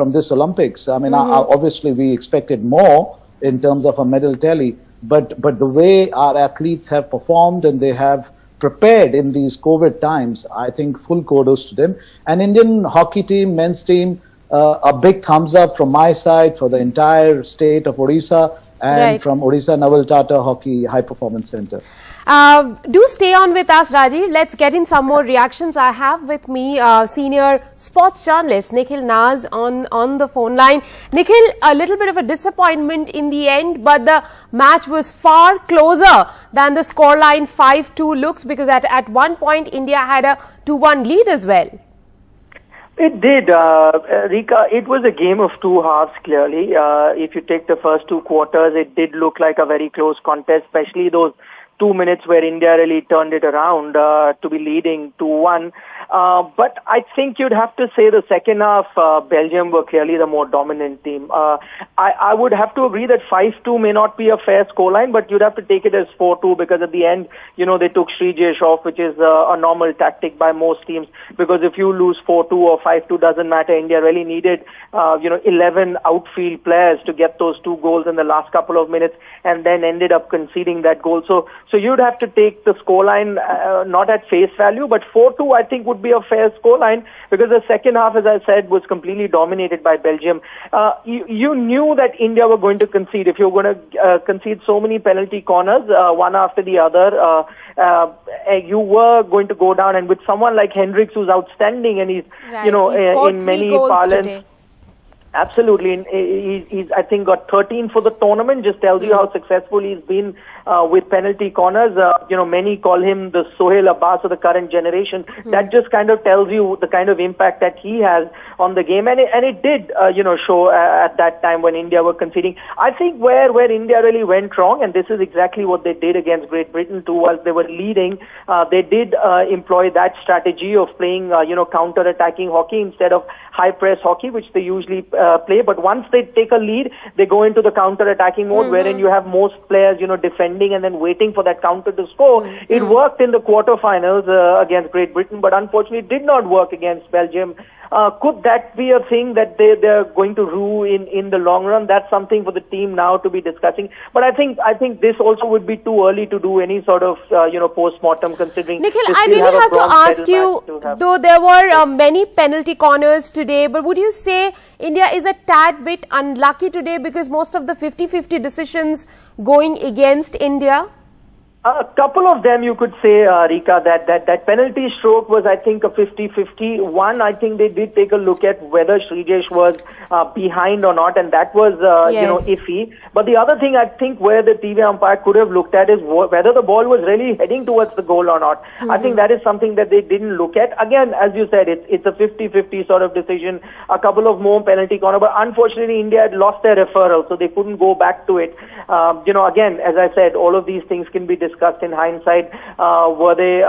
this Olympics. I mean, obviously we expected more in terms of a medal tally, but the way our athletes have performed and they have prepared in these COVID times, I think full kudos to them. And Indian hockey team, men's team, a big thumbs up from my side for the entire state of Odisha and from Odisha Naval Tata Hockey High Performance Center. Do stay on with us, Rajiv. Let's get in some more reactions. I have with me senior sports journalist Nikhil Naz on the phone line. Nikhil, a little bit of a disappointment in the end, but the match was far closer than the scoreline 5-2 looks, because at one point India had a 2-1 lead as well. It did, Rika. It was a game of two halves, clearly. If you take the first two quarters, it did look like a very close contest, especially those 2 minutes where India really turned it around to be leading 2-1. But I think you'd have to say the second half, Belgium were clearly the more dominant team. I would have to agree that 5-2 may not be a fair scoreline, but you'd have to take it as 4-2, because at the end, you know, they took Srijesh off, which is a normal tactic by most teams, because if you lose 4-2 or 5-2, doesn't matter. India really needed, 11 outfield players to get those 2 goals in the last couple of minutes, and then ended up conceding that goal. So you'd have to take the scoreline not at face value, but 4-2 I think would would be a fair scoreline, because the second half, as I said, was completely dominated by Belgium. You knew that India were going to concede. If you were going to concede so many penalty corners, one after the other, you were going to go down. And with someone like Hendricks, who's outstanding, and he's, in many parlance, absolutely. He's, I think, got 13 for the tournament. Just tells you how successful he's been with penalty corners. Many call him the Sohail Abbas of the current generation. That just kind of tells you the kind of impact that he has on the game. And it did, show at that time when India were conceding. I think where India really went wrong, and this is exactly what they did against Great Britain too, was they were leading. They did employ that strategy of playing, counter-attacking hockey instead of high-press hockey, which they usually play. But once they take a lead, they go into the counter-attacking mode, wherein you have most players, defending and then waiting for that counter to score. It worked in the quarterfinals against Great Britain, but unfortunately it did not work against Belgium. Could that be a thing that they're going to rue in the long run? That's something for the team now to be discussing. But I think this also would be too early to do any sort of post-mortem, considering. Nikhil, I really have to ask you, though there were many penalty corners today, but would you say India is a tad bit unlucky today because most of the 50-50 decisions going against India? A couple of them you could say, Rika, that penalty stroke was, I think, a 50-50. One, I think they did take a look at whether Srijesh was behind or not, and that was, iffy. But the other thing I think where the TV umpire could have looked at is whether the ball was really heading towards the goal or not. I think that is something that they didn't look at. Again, as you said, it's a 50-50 sort of decision. A couple of more penalty corner, but unfortunately India had lost their referral, so they couldn't go back to it. Again, as I said, all of these things can be discussed in hindsight. Were they,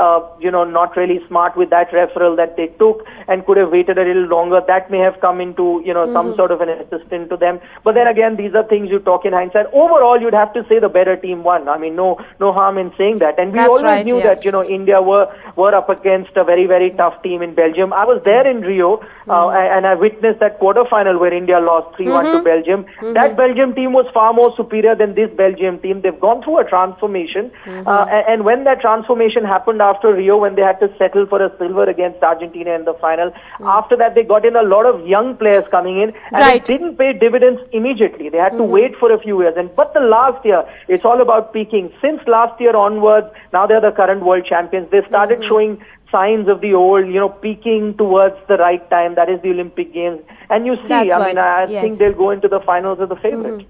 not really smart with that referral that they took and could have waited a little longer? That may have come into, some sort of an assistance to them. But then again, these are things you talk in hindsight. Overall, you'd have to say the better team won. I mean, no harm in saying that. And we always knew that, India were up against a very, very tough team in Belgium. I was there in Rio, and I witnessed that quarterfinal where India lost 3-1 to Belgium. That Belgium team was far more superior than this Belgium team. They've gone through a transformation. And when that transformation happened after Rio, when they had to settle for a silver against Argentina in the final, after that they got in a lot of young players coming in, and it didn't pay dividends immediately. They had to wait for a few years. But the last year, it's all about peaking. Since last year onwards, now they're the current world champions. They started showing signs of the old, peaking towards the right time. That is the Olympic Games. And you see, I think they'll go into the finals as the favorite.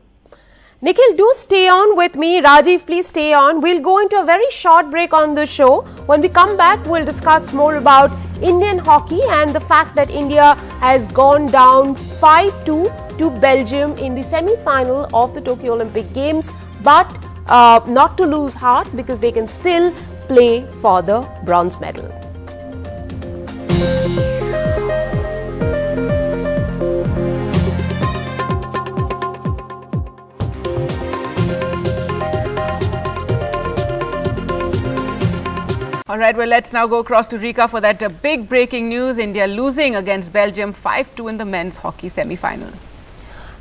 Nikhil, do stay on with me. Rajiv, please stay on. We'll go into a very short break on the show. When we come back, we'll discuss more about Indian hockey and the fact that India has gone down 5-2 to Belgium in the semi-final of the Tokyo Olympic Games. But not to lose heart, because they can still play for the bronze medal. All right, well, let's now go across to Rika for that big breaking news. India losing against Belgium 5-2 in the men's hockey semi-final.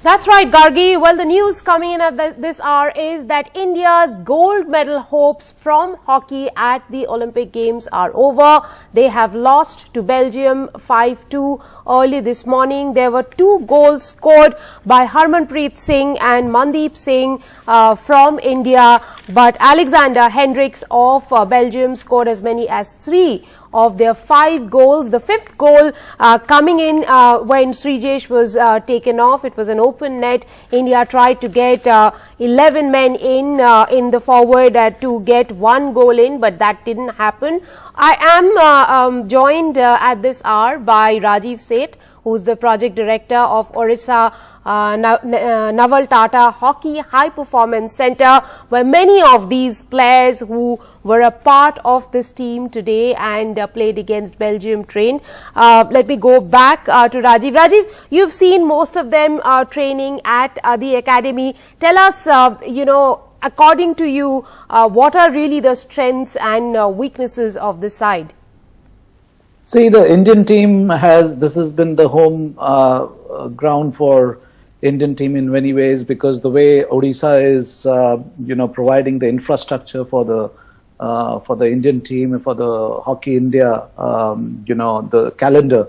That's right, Gargi. Well, the news coming in at this hour is that India's gold medal hopes from hockey at the Olympic Games are over. They have lost to Belgium 5-2 early this morning. There were 2 goals scored by Harmanpreet Singh and Mandeep Singh from India, but Alexander Hendricks of Belgium scored as many as 3 of their 5 goals. The 5th goal coming in when Srijesh was taken off. It was an open net. India tried to get 11 men in the forward to get 1 goal in, but that didn't happen. I am joined at this hour by Rajiv Seth, who's the project director of Orissa Naval Tata Hockey High Performance Center, where many of these players who were a part of this team today and played against Belgium trained. Let me go back to Rajiv. Rajiv, you've seen most of them training at the academy. Tell us, according to you, what are really the strengths and weaknesses of this side? See, the Indian team this has been the home ground for Indian team in many ways, because the way Odisha is, providing the infrastructure for the for the Indian team, for the Hockey India, the calendar.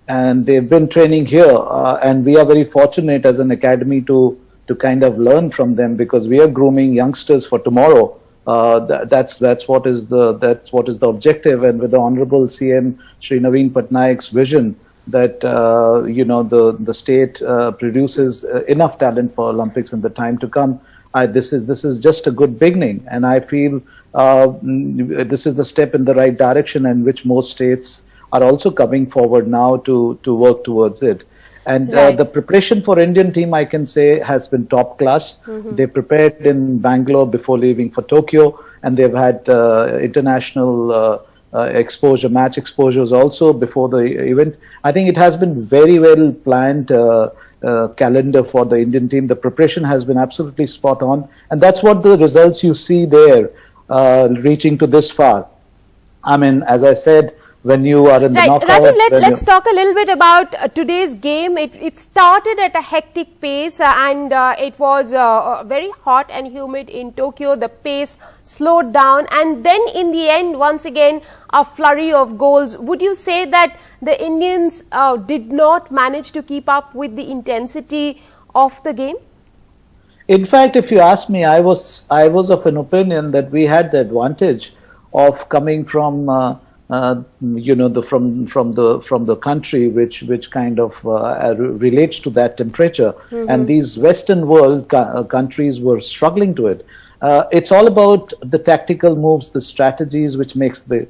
And they've been training here, and we are very fortunate as an academy to kind of learn from them, because we are grooming youngsters for tomorrow. That's what is the objective, and with the Honorable CM Shri Naveen Patnaik's vision that the state produces enough talent for Olympics in the time to come. This is just a good beginning, and I feel this is the step in the right direction, and which most states are also coming forward now to work towards it. And the preparation for Indian team, I can say, has been top class. They prepared in Bangalore before leaving for Tokyo, and they've had international match exposures also before the event. I think it has been very well planned calendar for the Indian team. The preparation has been absolutely spot on, and that's what the results you see there, reaching to this far. I mean, as I said, when you are in the knockout. Rajiv, let's talk a little bit about today's game. It started at a hectic pace and it was very hot and humid in Tokyo. The pace slowed down, and then in the end, once again, a flurry of goals. Would you say that the Indians did not manage to keep up with the intensity of the game? In fact, if you ask me, I was of an opinion that we had the advantage of coming from from the country which kind of relates to that temperature, and these Western world countries were struggling to it. It's all about the tactical moves, the strategies, which makes the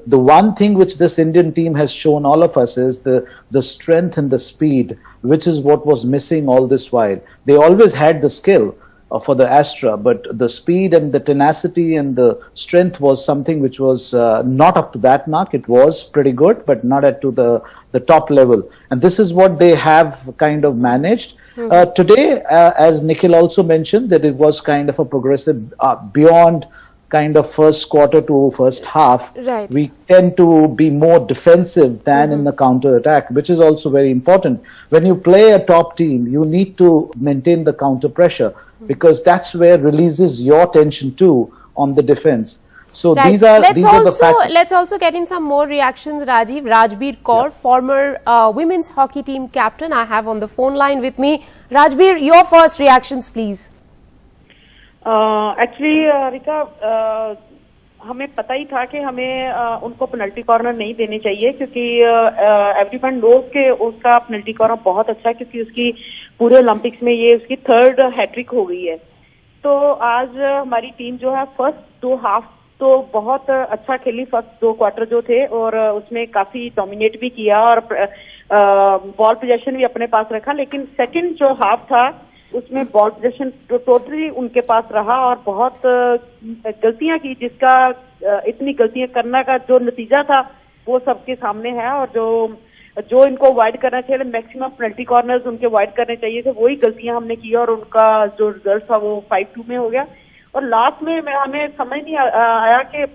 one thing which this Indian team has shown all of us is the strength and the speed, which is what was missing all this while. They always had the skill for the Astra, but the speed and the tenacity and the strength was something which was not up to that mark. It was pretty good, but not at to the top level. And this is what they have kind of managed. Today, as Nikhil also mentioned, that it was kind of a progressive beyond kind of first quarter to first half. Right. We tend to be more defensive than in the counter attack, which is also very important. When you play a top team, you need to maintain the counter pressure, because that's where releases your tension too on the defense. So these are the factors. Let's also get in some more reactions, Rajiv. Rajbir Kaur, former women's hockey team captain, I have on the phone line with me. Rajbir, your first reactions, please. Actually, Rika, हमें पता ही था कि हमें उनको penalty corner नहीं देने चाहिए, क्योंकि एवरीवन नोज के उसका पेनल्टी कॉर्नर बहुत अच्छा है, क्योंकि उसकी पूरे ओलंपिक्स में ये उसकी थर्ड हैट्रिक हो गई है. तो आज हमारी टीम जो है फर्स्ट 2 हाफ तो बहुत अच्छा खेली, फर्स्ट 2 क्वार्टर जो थे, और उसमें काफी डोमिनेट भी किया और बॉल पोजेशन भी अपने पास रखा. लेकिन सेकंड जो हाफ था उसमें बॉल पोजीशन टोटली उनके पास रहा और बहुत गलतियां की, जिसका इतनी गलतियां करने का जो नतीजा था वो सबके सामने है. और जो इनको वाइड करना चाहिए, मैक्सिमम पेनल्टी कॉर्नर्स उनके वाइड करने चाहिए थे, वही गलतियां हमने की और उनका जो रिजल्ट था वो 5-2 में हो गया. और लास्ट में हमें समझ नहीं आया कि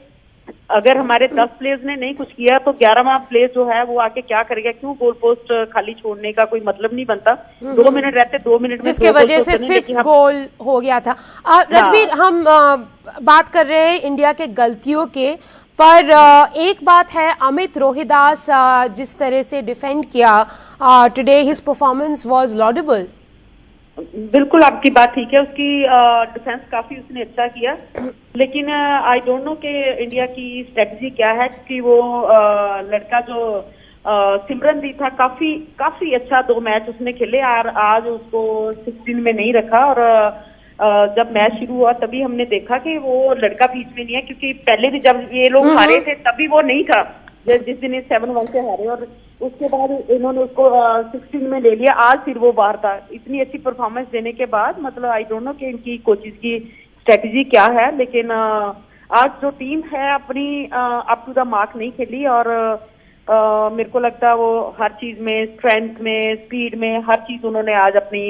अगर हमारे 10 प्लेयर्स ने नहीं कुछ किया तो 11वां प्लेयर जो है वो आके क्या करेगा, क्यों गोल पोस्ट खाली छोड़ने का कोई मतलब नहीं बनता. 2 मिनट रहते, 2 मिनट में जिसके वजह से 5th गोल हो गया था. रजबीर, हम बात कर रहे हैं इंडिया के गलतियों के, पर एक बात है, अमित रोहिदास जिस तरह से डिफेंड किया today, his performance was laudable. बिल्कुल आपकी बात ठीक है, उसकी डिफेंस काफी उसने अच्छा किया, लेकिन आई डोंट नो कि इंडिया की स्ट्रेटजी क्या है, क्योंकि वो लड़का जो सिमरनदीप था काफी अच्छा 2 मैच उसने खेले और आज उसको 16 में नहीं रखा. और जब मैच शुरू हुआ तभी हमने देखा कि वो लड़का बीच में नहीं है, क्योंकि पहले भी जब ये लोग हारे थे तभी वो नहीं था, जिस दिन 7-1 से हारे, और उसके बाद इन्होंने उसको 16 में ले लिया. आज फिर वो बाहर था. इतनी अच्छी परफॉर्मेंस देने के बाद मतलब आई डोंट नो कि इनकी कोचेस की स्ट्रेटजी क्या है, लेकिन आज जो टीम है अपनी अप टू द मार्क नहीं खेली. और मेरे को लगता है वो हर चीज में, स्ट्रेंथ में, स्पीड में, हर चीज उन्होंने आज अपनी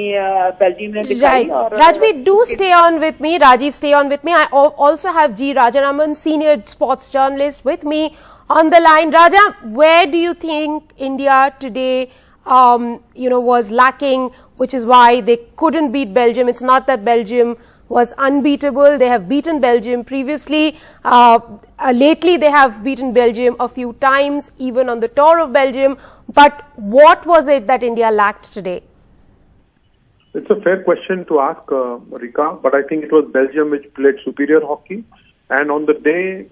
बेल्जियम में दिखाई. और Rajbir, do stay on with me. Rajiv, stay on with me. I also have G. Rajaraman, senior sports journalist, with me on the line. Raja, where do you think India today, was lacking, which is why they couldn't beat Belgium? It's not that Belgium was unbeatable. They have beaten Belgium previously. Lately, they have beaten Belgium a few times, even on the tour of Belgium. But what was it that India lacked today? It's a fair question to ask, Rika, but I think it was Belgium which played superior hockey. And on the day,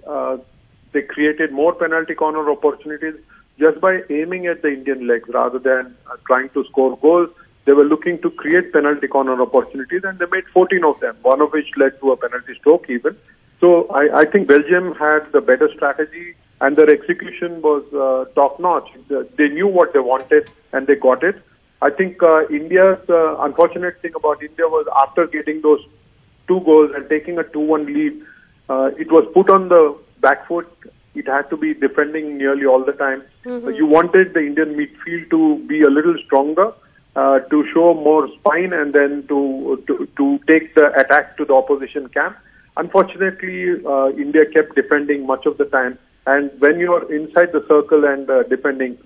they created more penalty corner opportunities just by aiming at the Indian legs rather than trying to score goals. They were looking to create penalty corner opportunities, and they made 14 of them, one of which led to a penalty stroke even. So I think Belgium had the better strategy, and their execution was top-notch. They knew what they wanted, and they got it. I think India's unfortunate thing about India was after getting those 2 goals and taking a 2-1 lead, it was put on the back foot. It had to be defending nearly all the time. You wanted the Indian midfield to be a little stronger, to show more spine, and then to take the attack to the opposition camp. Unfortunately, India kept defending much of the time, and when you are inside the circle and defending,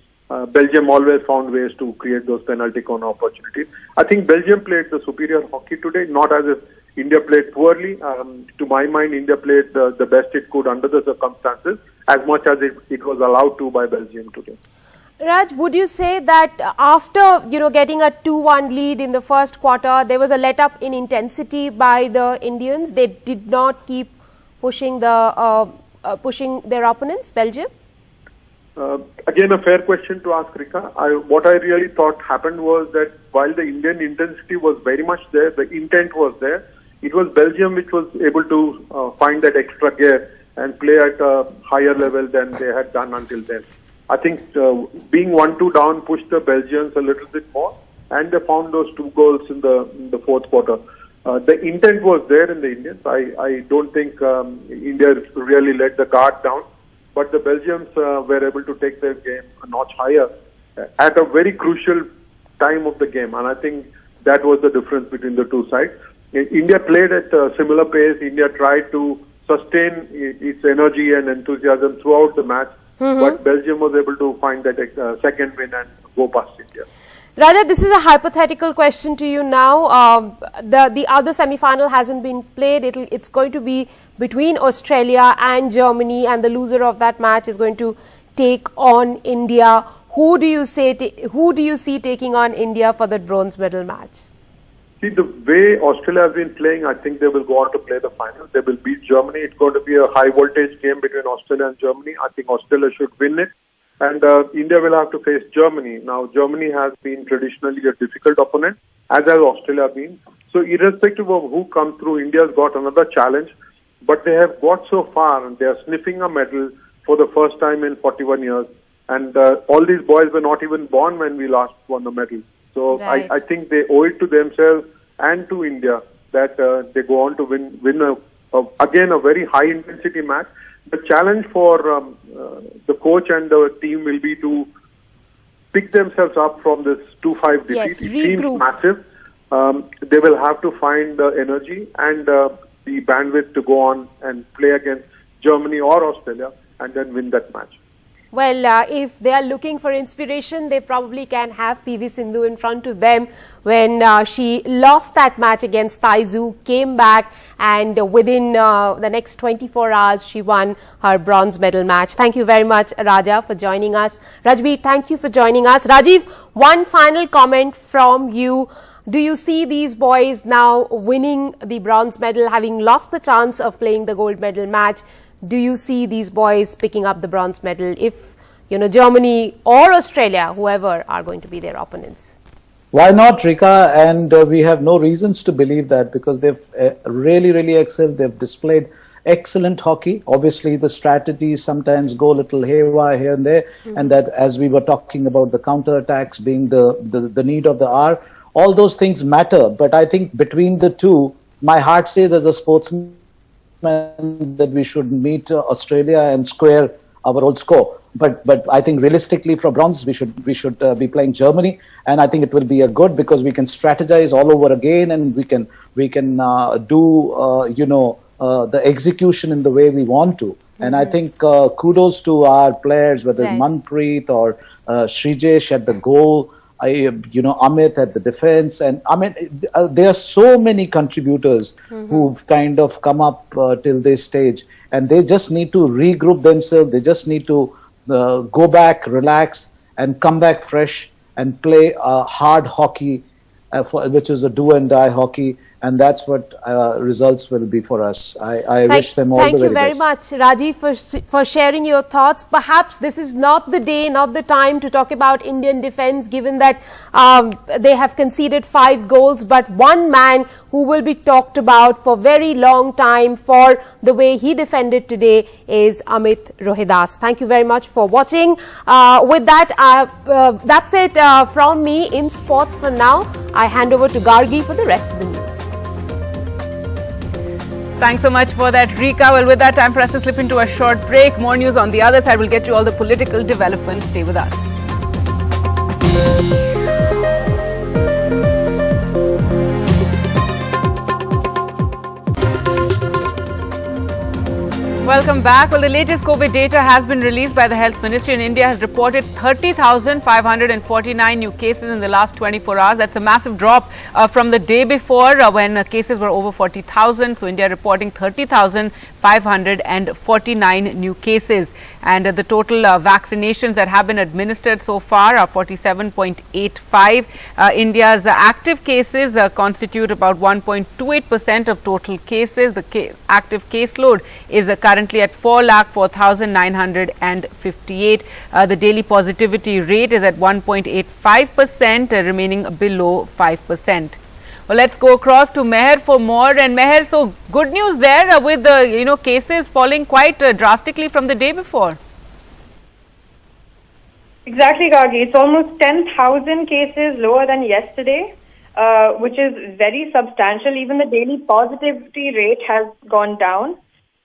Belgium always found ways to create those penalty corner opportunities. I think Belgium played the superior hockey today, not as if India played poorly. To my mind, India played the best it could under the circumstances, as much as it was allowed to by Belgium today. Raj, would you say that after, getting a 2-1 lead in the first quarter, there was a let-up in intensity by the Indians? They did not keep pushing their opponents, Belgium? Again, a fair question to ask, Rika. What I really thought happened was that while the Indian intensity was very much there, the intent was there, it was Belgium which was able to find that extra gear and play at a higher level than they had done until then. I think being 1-2 down pushed the Belgians a little bit more, and they found those 2 goals in the fourth quarter. The intent was there in the Indians. I don't think India really let the guard down, but the Belgians were able to take their game a notch higher at a very crucial time of the game, and I think that was the difference between the two sides. India played at a similar pace. India tried to sustain its energy and enthusiasm throughout the match. But Belgium was able to find that second win and go past India. Raja, this is a hypothetical question to you now. The other semi-final hasn't been played. It's going to be between Australia and Germany, and the loser of that match is going to take on India. Who do you see taking on India for the bronze medal match? See, the way Australia has been playing, I think they will go on to play the final. They will beat Germany. It's going to be a high-voltage game between Australia and Germany. I think Australia should win it. And India will have to face Germany. Now, Germany has been traditionally a difficult opponent, as has Australia been. So, irrespective of who comes through, India's got another challenge. But they have got so far, and they are sniffing a medal for the first time in 41 years. And all these boys were not even born when we last won the medal. So I think they owe it to themselves and to India that they go on to win again a very high intensity match. The challenge for the coach and the team will be to pick themselves up from this 2-5 defeat. Yes, it seems massive. They will have to find the energy and the bandwidth to go on and play against Germany or Australia and then win that match. Well, if they are looking for inspiration, they probably can have PV Sindhu in front of them when she lost that match against Tai Tzu, came back, and within the next 24 hours, she won her bronze medal match. Thank you very much, Raja, for joining us. Rajbir, thank you for joining us. Rajiv, one final comment from you. Do you see these boys now winning the bronze medal, having lost the chance of playing the gold medal match? Do you see these boys picking up the bronze medal if, Germany or Australia, whoever are going to be their opponents? Why not, Rika? And we have no reasons to believe that because they've really, really excelled. They've displayed excellent hockey. Obviously, the strategies sometimes go a little haywire here and there. And that, as we were talking about the counter-attacks being the need of the hour, all those things matter. But I think between the two, my heart says as a sportsman, that we should meet Australia and square our old score. But I think realistically for bronze we should be playing Germany, and I think it will be a good because we can strategize all over again and we can do the execution in the way we want to. And I think kudos to our players, whether Manpreet or Srijesh at the goal. Amit at the defense, and I mean, there are so many contributors who've kind of come up till this stage, and they just need to regroup themselves. They just need to go back, relax, and come back fresh and play hard hockey, which is a do and die hockey. And that's what results will be for us. I wish them all the very best. Thank you very much, Rajiv, for sharing your thoughts. Perhaps this is not the day, not the time to talk about Indian defence, given that they have conceded 5 goals. But one man who will be talked about for very long time for the way he defended today is Amit Rohidas. Thank you very much for watching. With that, that's it from me in sports for now. I hand over to Gargi for the rest of the news. Thanks so much for that, Rika. Well, with that, time for us to slip into a short break. More news on the other side. We'll get you all the political developments. Stay with us. Welcome back. Well, the latest COVID data has been released by the Health Ministry, and India has reported 30,549 new cases in the last 24 hours. That's a massive drop from the day before when cases were over 40,000. So India reporting 30,549 new cases. And the total vaccinations that have been administered so far are 47.85. India's active cases constitute about 1.28% of total cases. The active caseload is currently at 4,04,958. The daily positivity rate is at 1.85%, remaining below 5%. Well, let's go across to Meher for more. And Meher, so good news there with the cases falling quite drastically from the day before. Exactly, Gargi. It's almost 10,000 cases lower than yesterday, which is very substantial. Even the daily positivity rate has gone down.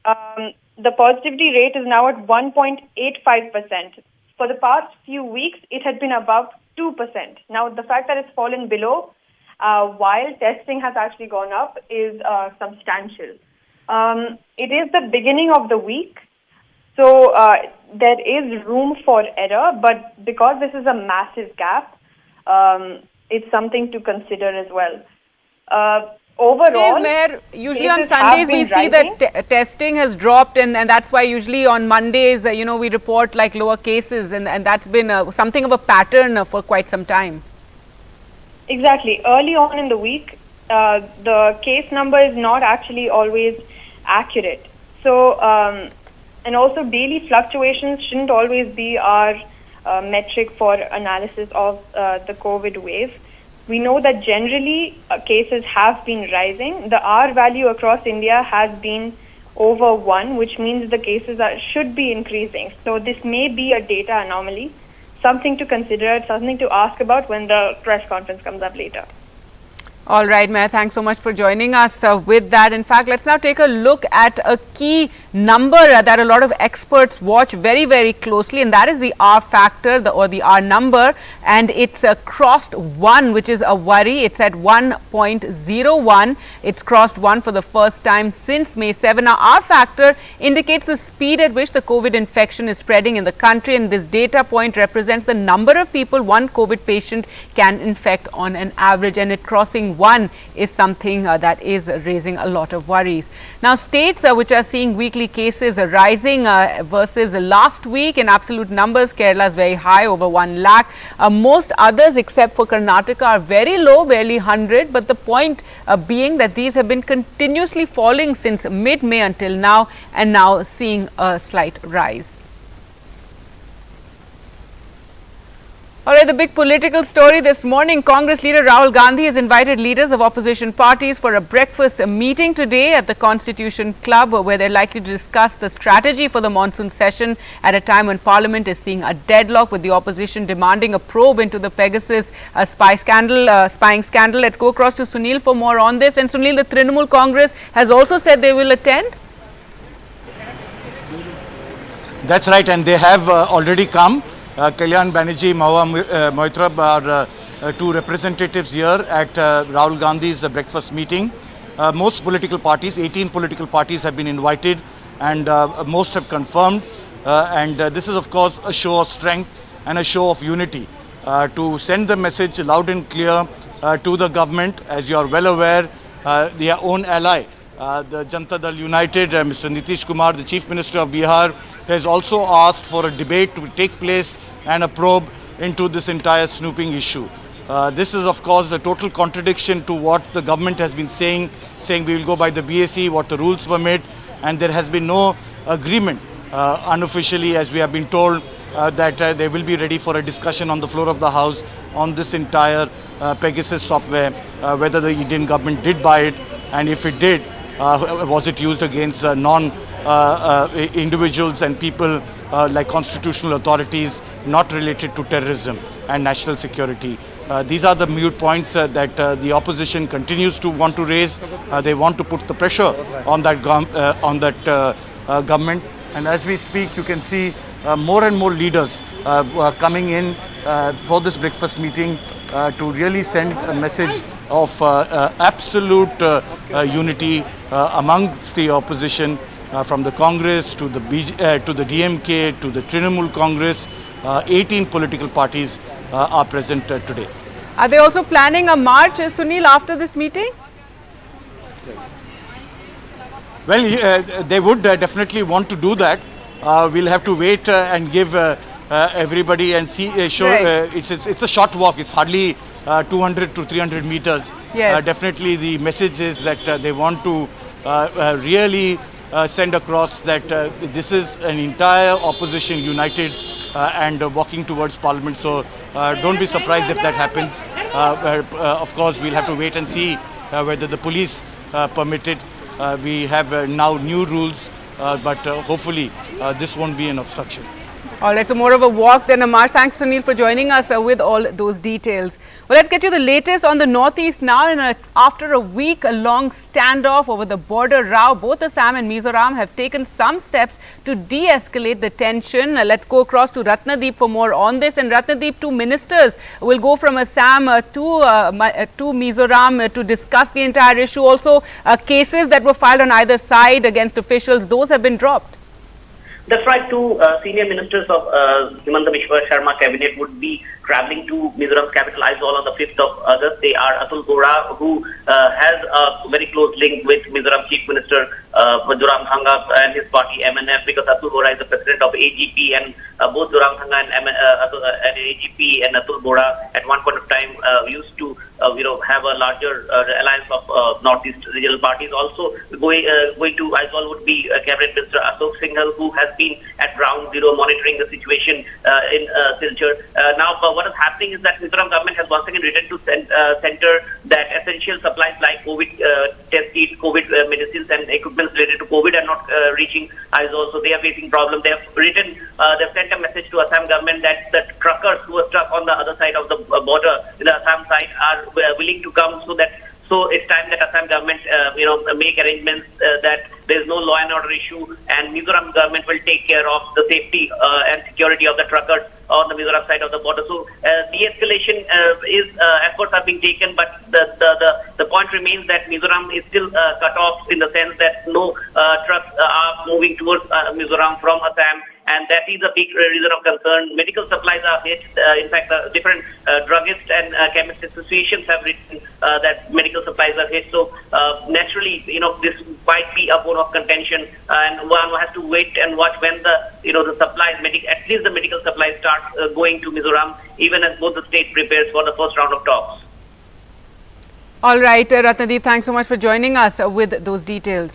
The positivity rate is now at 1.85%. For the past few weeks, it had been above 2%. Now, the fact that it's fallen below while testing has actually gone up is substantial. It is the beginning of the week, so there is room for error, but because this is a massive gap, it's something to consider as well. Overall, usually on Sundays we see that testing has dropped, and that's why usually on Mondays, we report like lower cases, and that's been something of a pattern for quite some time. Exactly. Early on in the week, the case number is not actually always accurate. So, and also daily fluctuations shouldn't always be our metric for analysis of the COVID wave. We know that generally cases have been rising. The R value across India has been over 1, which means the cases should be increasing. So this may be a data anomaly, something to consider, something to ask about when the press conference comes up later. All right, Meher, thanks so much for joining us with that. In fact, let's now take a look at a key number that a lot of experts watch very, very closely, and that is the R factor or the R number, and it's crossed 1, which is a worry. It's at 1.01. It's crossed 1 for the first time since May 7. Now, R factor indicates the speed at which the COVID infection is spreading in the country, and this data point represents the number of people one COVID patient can infect on an average, and it crossing 1 is something that is raising a lot of worries. Now, states which are seeing weekly cases rising versus last week in absolute numbers, Kerala is very high, over 1 lakh. Most others except for Karnataka are very low, barely 100. But the point being that these have been continuously falling since mid-May until now, and now seeing a slight rise. All right, the big political story this morning, Congress leader Rahul Gandhi has invited leaders of opposition parties for a breakfast meeting today at the Constitution Club, where they're likely to discuss the strategy for the monsoon session at a time when Parliament is seeing a deadlock, with the opposition demanding a probe into the Pegasus spying scandal. Let's go across to Sunil for more on this. And Sunil, the Trinamool Congress has also said they will attend. That's right, and they have already come. Kalyan Banerjee, Mahua Moitrab are two representatives here at Rahul Gandhi's breakfast meeting. Most political parties, 18 political parties have been invited, and most have confirmed. And this is, of course, a show of strength and a show of unity. to send the message loud and clear to the government. As you are well aware, their own ally, the Janata Dal United, Mr. Nitish Kumar, the Chief Minister of Bihar, has also asked for a debate to take place and a probe into this entire snooping issue. This is of course a total contradiction to what the government has been saying we will go by the BAC, what the rules permit, and there has been no agreement unofficially, as we have been told, that they will be ready for a discussion on the floor of the House on this entire Pegasus software, whether the Indian government did buy it, and if it did, was it used against individuals and people like constitutional authorities not related to terrorism and national security. These are the mute points that the opposition continues to want to raise. They want to put the pressure on that government, and as we speak you can see more and more leaders coming in for this breakfast meeting to really send a message of absolute unity amongst the opposition, from the Congress to the DMK to the Trinamool Congress. 18 political parties are present today. Are they also planning a march, Sunil, after this meeting? Well, they would definitely want to do that. We'll have to wait and give everybody and see. It's a short walk. It's hardly 200 to 300 meters. Yes. Definitely, the message is that they want to really send across that this is an entire opposition united and walking towards Parliament. So don't be surprised if that happens. Of course, we'll have to wait and see whether the police permit it. We have now new rules, but hopefully this won't be an obstruction. All right, so more of a walk than a march. Thanks, Sunil, for joining us with all those details. Well, let's get you the latest on the northeast now. After a week-long standoff over the border row, both Assam and Mizoram have taken some steps to de-escalate the tension. Let's go across to Ratnadeep for more on this. And Ratnadeep, two ministers will go from Assam to Mizoram to discuss the entire issue. Also, cases that were filed on either side against officials, those have been dropped. That's right. Two senior ministers of Himanta Biswa Sharma cabinet would be traveling to Mizoram's capital Aizawl on the 5th of August. They are Atul Bora, who has a very close link with Mizoram Chief Minister Zoramthanga and his party MNF, because Atul Bora is the president of AGP, and both Zoramthanga and AGP and Atul Bora at one point of time used to have a larger alliance of Northeast regional parties. Also going to Aizawl would be Cabinet Minister Ashok Singhal, who has been at ground zero monitoring the situation in Silchar. Now, what is happening is that Mizoram government has once again written to center that essential supplies like COVID test kits, COVID medicines and equipment related to COVID are not reaching Aizawl, so they are facing problems. They have written, they've sent a message to Assam government that the truckers who are stuck on the other side of the border, in the Assam side, are willing to come, so it's time that Assam government, make arrangements that there is no law and order issue, and Mizoram government will take care of the safety and security of the truckers on the Mizoram side of the border. So de-escalation efforts are being taken, but the point remains that Mizoram is still cut off in the sense that no trucks are moving towards Mizoram from Assam. And that is a big reason of concern. Medical supplies are hit. In fact, different druggist and chemist associations have written that medical supplies are hit. So naturally, this might be a bone of contention, and one has to wait and watch when the supplies, at least the medical supplies, start going to Mizoram, even as both the state prepares for the first round of talks. All right, Ratnadeep, thanks so much for joining us with those details.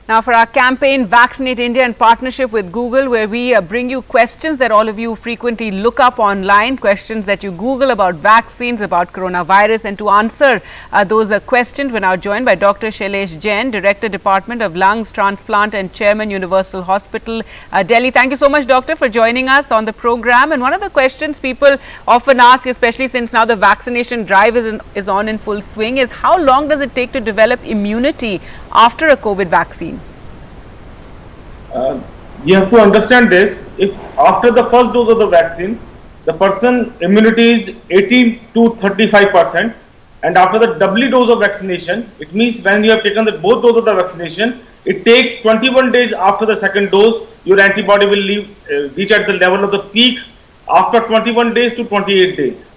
Now for our campaign, Vaccinate India, in partnership with Google, where we bring you questions that all of you frequently look up online, questions that you Google about vaccines, about coronavirus. And to answer those questions, we're now joined by Dr. Shailesh Jain, Director, Department of Lungs Transplant and Chairman, Universal Hospital, Delhi. Thank you so much, Doctor, for joining us on the program. And one of the questions people often ask, especially since now the vaccination drive is on in full swing, is how long does it take to develop immunity after a COVID vaccine? You have to understand this. If after the first dose of the vaccine, the person immunity is 80 to 35%, and after the doubly dose of vaccination, it means when you have taken the both doses of the vaccination, It takes 21 days after the second dose, your antibody will reach at the level of the peak after 21 days to 28 days.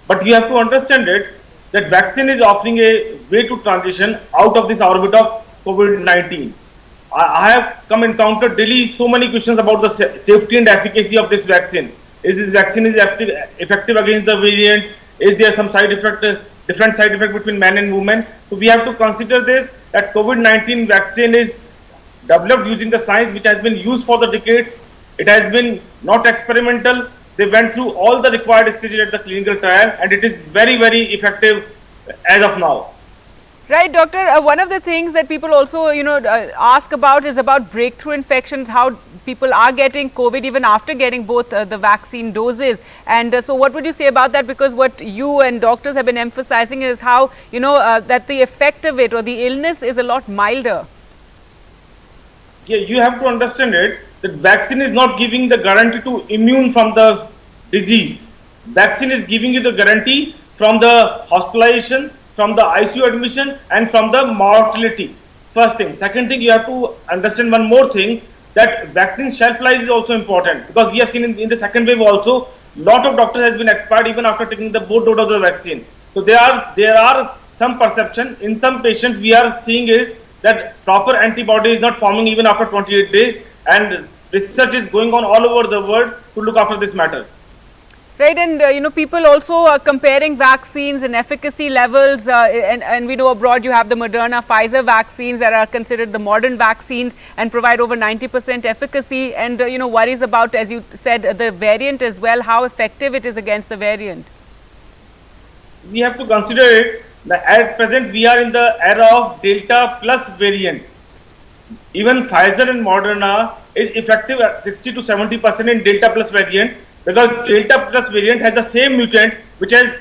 But you have to understand that vaccine is offering a way to transition out of this orbit of COVID-19. I have encountered daily so many questions about the safety and efficacy of this vaccine. Is this vaccine effective against the variant? Is there some side effect, different side effect between men and women? So we have to consider this, that COVID-19 vaccine is developed using the science which has been used for the decades. It has been not experimental. They went through all the required stages at the clinical trial, and it is very, very effective as of now. Right, doctor. One of the things that people also, ask about is about breakthrough infections, how people are getting COVID even after getting both the vaccine doses. And so what would you say about that? Because what you and doctors have been emphasizing is how, that the effect of it or the illness is a lot milder. Yeah, you have to understand that vaccine is not giving the guarantee to immune from the disease. Vaccine is giving you the guarantee from the hospitalization, from the ICU admission, and from the mortality. First thing. Second thing, you have to understand one more thing, that vaccine shelf life is also important, because we have seen in the second wave also, lot of doctors has been expired even after taking the both doses of the vaccine. So there are some perception in some patients we are seeing is that proper antibody is not forming even after 28 days, and research is going on all over the world to look after this matter. Right, and people also are comparing vaccines and efficacy levels, and we know abroad you have the Moderna, Pfizer vaccines that are considered the modern vaccines and provide over 90% efficacy, and worries about, as you said, the variant as well, how effective it is against the variant. We have to consider it that at present we are in the era of Delta plus variant. Even Pfizer and Moderna is effective at 60 to 70% in Delta plus variant, because Delta plus variant has the same mutant which has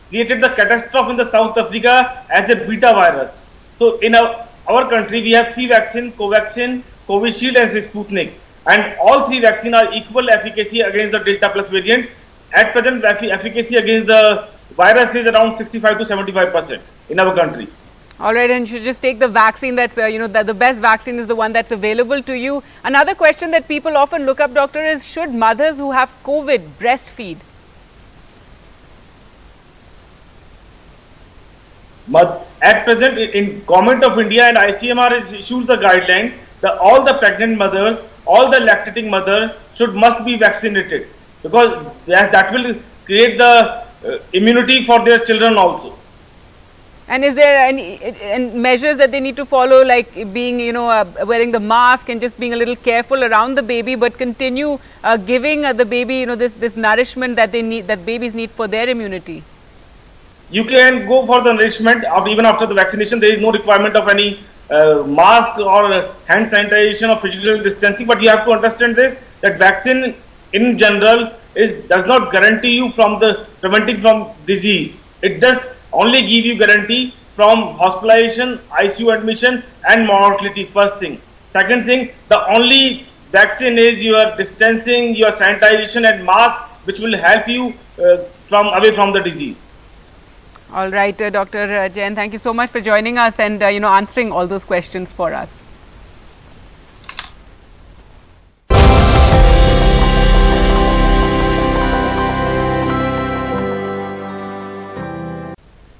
created the catastrophe in the South Africa as a beta virus. So in our country we have 3 vaccines, Covaxin, Covishield and Sputnik, and all 3 vaccines are equal efficacy against the Delta plus variant. At present efficacy against the virus is around 65 to 75% in our country. All right, and you should just take the vaccine that's, that the best vaccine is the one that's available to you. Another question that people often look up, doctor, is should mothers who have COVID breastfeed? But at present, in Government of India and ICMR issues the guideline that all the pregnant mothers, all the lactating mothers must be vaccinated, because that will create the immunity for their children also. And is there any measures that they need to follow, like being, wearing the mask and just being a little careful around the baby, but continue giving the baby, this nourishment that they need, that babies need for their immunity? You can go for the nourishment even after the vaccination. There is no requirement of any mask or hand sanitization or physical distancing. But you have to understand this, that vaccine in general does not guarantee you from preventing from disease. It just only give you guarantee from hospitalization, ICU admission and mortality, first thing. Second thing, the only vaccine is your distancing, your sanitization and mask, which will help you away from the disease. All right, Dr. Jain, thank you so much for joining us and answering all those questions for us.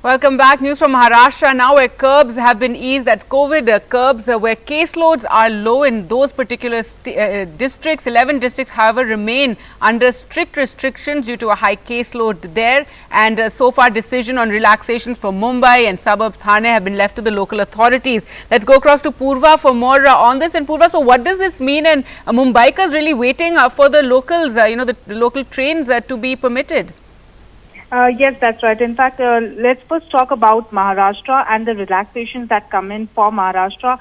Welcome back. News from Maharashtra now, where curbs have been eased. That's COVID curbs, where caseloads are low in those particular districts. 11 districts, however, remain under strict restrictions due to a high caseload there. And so far, decision on relaxations for Mumbai and suburbs Thane have been left to the local authorities. Let's go across to Purva for more on this. And Purva, so what does this mean? And Mumbaikas really waiting for the locals, the local trains to be permitted? Yes, that's right. In fact, let's first talk about Maharashtra and the relaxations that come in for Maharashtra.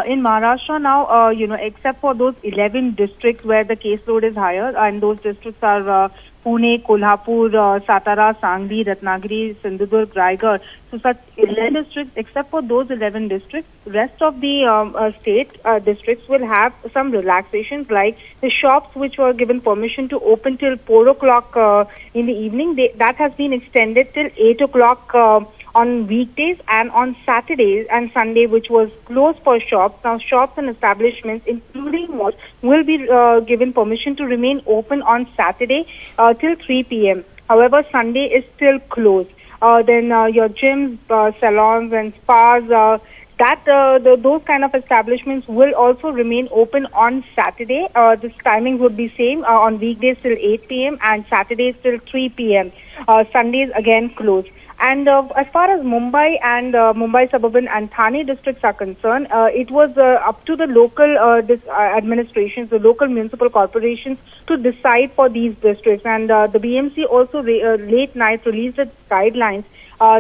In Maharashtra now, except for those 11 districts where the caseload is higher, and those districts are Pune, Kolhapur, Satara, Sangli, Ratnagiri, Sindhudurg, Raigad. So such 11 districts, except for those 11 districts, rest of the state districts will have some relaxations, like the shops which were given permission to open till 4 o'clock in the evening, that has been extended till 8 o'clock on weekdays, and on Saturdays and Sunday, which was closed for shops. Now, shops and establishments, including malls, will be given permission to remain open on Saturday till 3 p.m. However, Sunday is still closed. Then your gyms, salons and spas, those kind of establishments will also remain open on Saturday. This timing would be same on weekdays till 8 p.m. and Saturdays till 3 p.m. Sundays again closed. And as far as Mumbai and Mumbai suburban and Thane districts are concerned, it was up to the local administrations, the local municipal corporations to decide for these districts. And the BMC also late night released its guidelines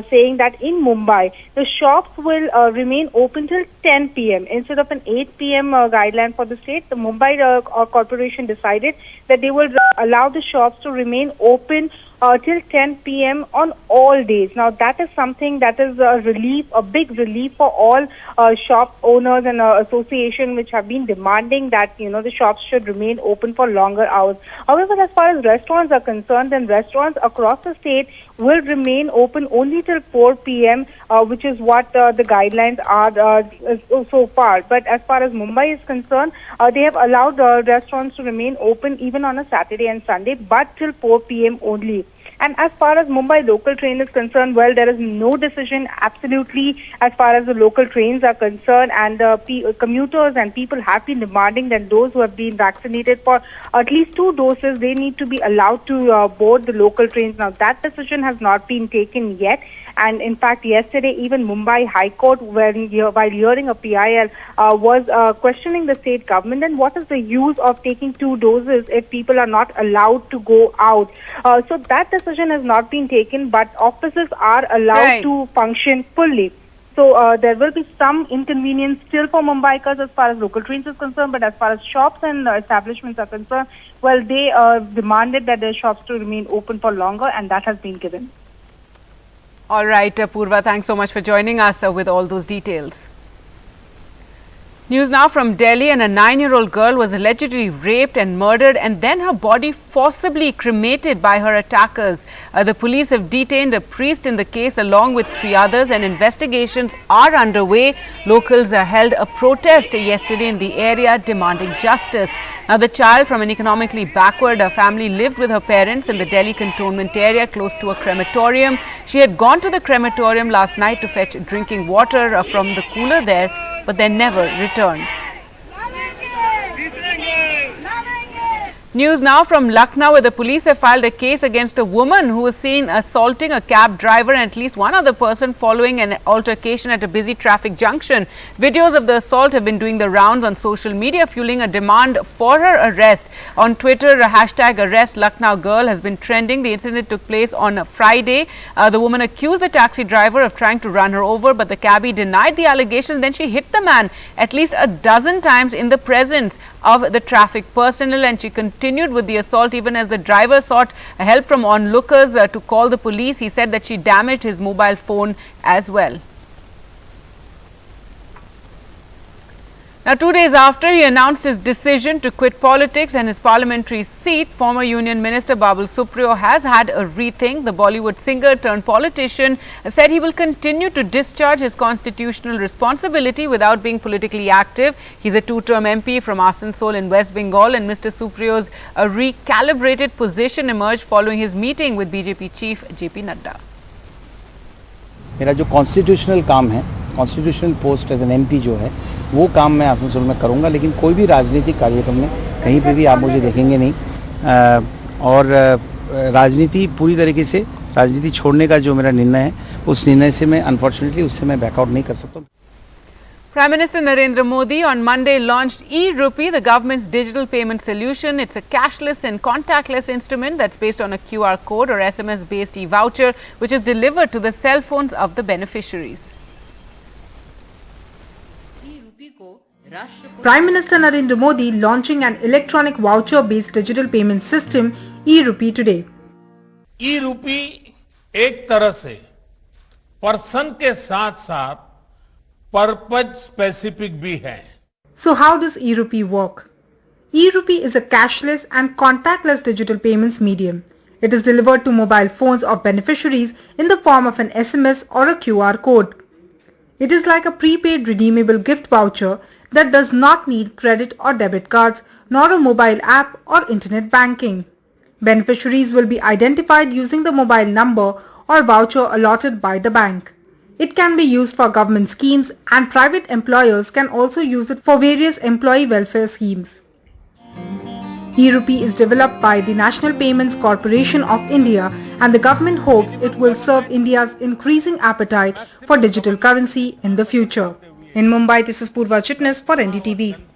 saying that in Mumbai, the shops will remain open till 10 p.m. Instead of an 8 p.m. Guideline for the state, the Mumbai corporation decided that they will allow the shops to remain open till 10 p.m. on all days. Now, that is something that is a big relief for all shop owners and association which have been demanding that, the shops should remain open for longer hours. However, as far as restaurants are concerned, then restaurants across the state will remain open only till 4 p.m., which is what the guidelines are so far. But as far as Mumbai is concerned, they have allowed restaurants to remain open even on a Saturday and Sunday, but till 4 p.m. only. And as far as Mumbai local train is concerned, well, there is no decision absolutely as far as the local trains are concerned, and commuters and people have been demanding that those who have been vaccinated for at least 2 doses, they need to be allowed to board the local trains. Now, that decision has not been taken yet. And in fact, yesterday, even Mumbai High Court, while hearing a PIL, was questioning the state government. And what is the use of taking 2 doses if people are not allowed to go out? So that decision has not been taken, but offices are allowed to function fully. So there will be some inconvenience still for Mumbaikars as far as local trains is concerned, but as far as shops and establishments are concerned, well, they demanded that their shops to remain open for longer, and that has been given. All right, Purva, thanks so much for joining us with all those details. News now from Delhi. And a 9-year-old girl was allegedly raped and murdered, and then her body forcibly cremated by her attackers. The police have detained a priest in the case along with 3 others, and investigations are underway. Locals held a protest yesterday in the area demanding justice. Now, the child from an economically backward family lived with her parents in the Delhi cantonment area close to a crematorium. She had gone to the crematorium last night to fetch drinking water from the cooler there, but then never returned. News now from Lucknow, where the police have filed a case against a woman who was seen assaulting a cab driver and at least one other person following an altercation at a busy traffic junction. Videos of the assault have been doing the rounds on social media, fueling a demand for her arrest. On Twitter, hashtag arrest Lucknow girl has been trending. The incident took place on Friday. The woman accused the taxi driver of trying to run her over, but the cabbie denied the allegations. Then she hit the man at least a dozen times in the presence of the traffic personnel, and she continued with the assault even as the driver sought help from onlookers to call the police. He said that she damaged his mobile phone as well. Now, 2 days after he announced his decision to quit politics and his parliamentary seat, former Union Minister Babul Supriyo has had a rethink. The Bollywood singer turned politician said he will continue to discharge his constitutional responsibility without being politically active. He's a 2-term MP from Asansol in West Bengal, and Mr. Supriyo's recalibrated position emerged following his meeting with BJP chief JP Nadda. मेरा जो constitutional काम है, constitutional post as an MP जो है, वो काम मैं आसनसोल में करूंगा, लेकिन कोई भी राजनीतिक कार्यक्रम में कहीं पे भी आप मुझे देखेंगे नहीं। और राजनीति पूरी तरीके से राजनीति छोड़ने का जो मेरा निर्णय है, उस निर्णय से मैं अनफॉर्चुनेटली उससे मैं बैकआउट नहीं कर सकता। Prime Minister Narendra Modi on Monday launched e-Rupee, the government's digital payment solution. It's a cashless and contactless instrument that's based on a QR code or SMS-based e-voucher, which is delivered to the cell phones of the beneficiaries. Prime Minister Narendra Modi launching an electronic voucher-based digital payment system, e-Rupee, today. e-Rupee एक तरह से person के साथ-साथ purpose specific भी है। So how does e-Rupee work? e-Rupee is a cashless and contactless digital payments medium. It is delivered to mobile phones of beneficiaries in the form of an SMS or a QR code. It is like a prepaid redeemable gift voucher that does not need credit or debit cards, nor a mobile app or internet banking. Beneficiaries will be identified using the mobile number or voucher allotted by the bank. It can be used for government schemes, and private employers can also use it for various employee welfare schemes. e-Rupee is developed by the National Payments Corporation of India, and the government hopes it will serve India's increasing appetite for digital currency in the future. In Mumbai, this is Purva Chitnis for NDTV.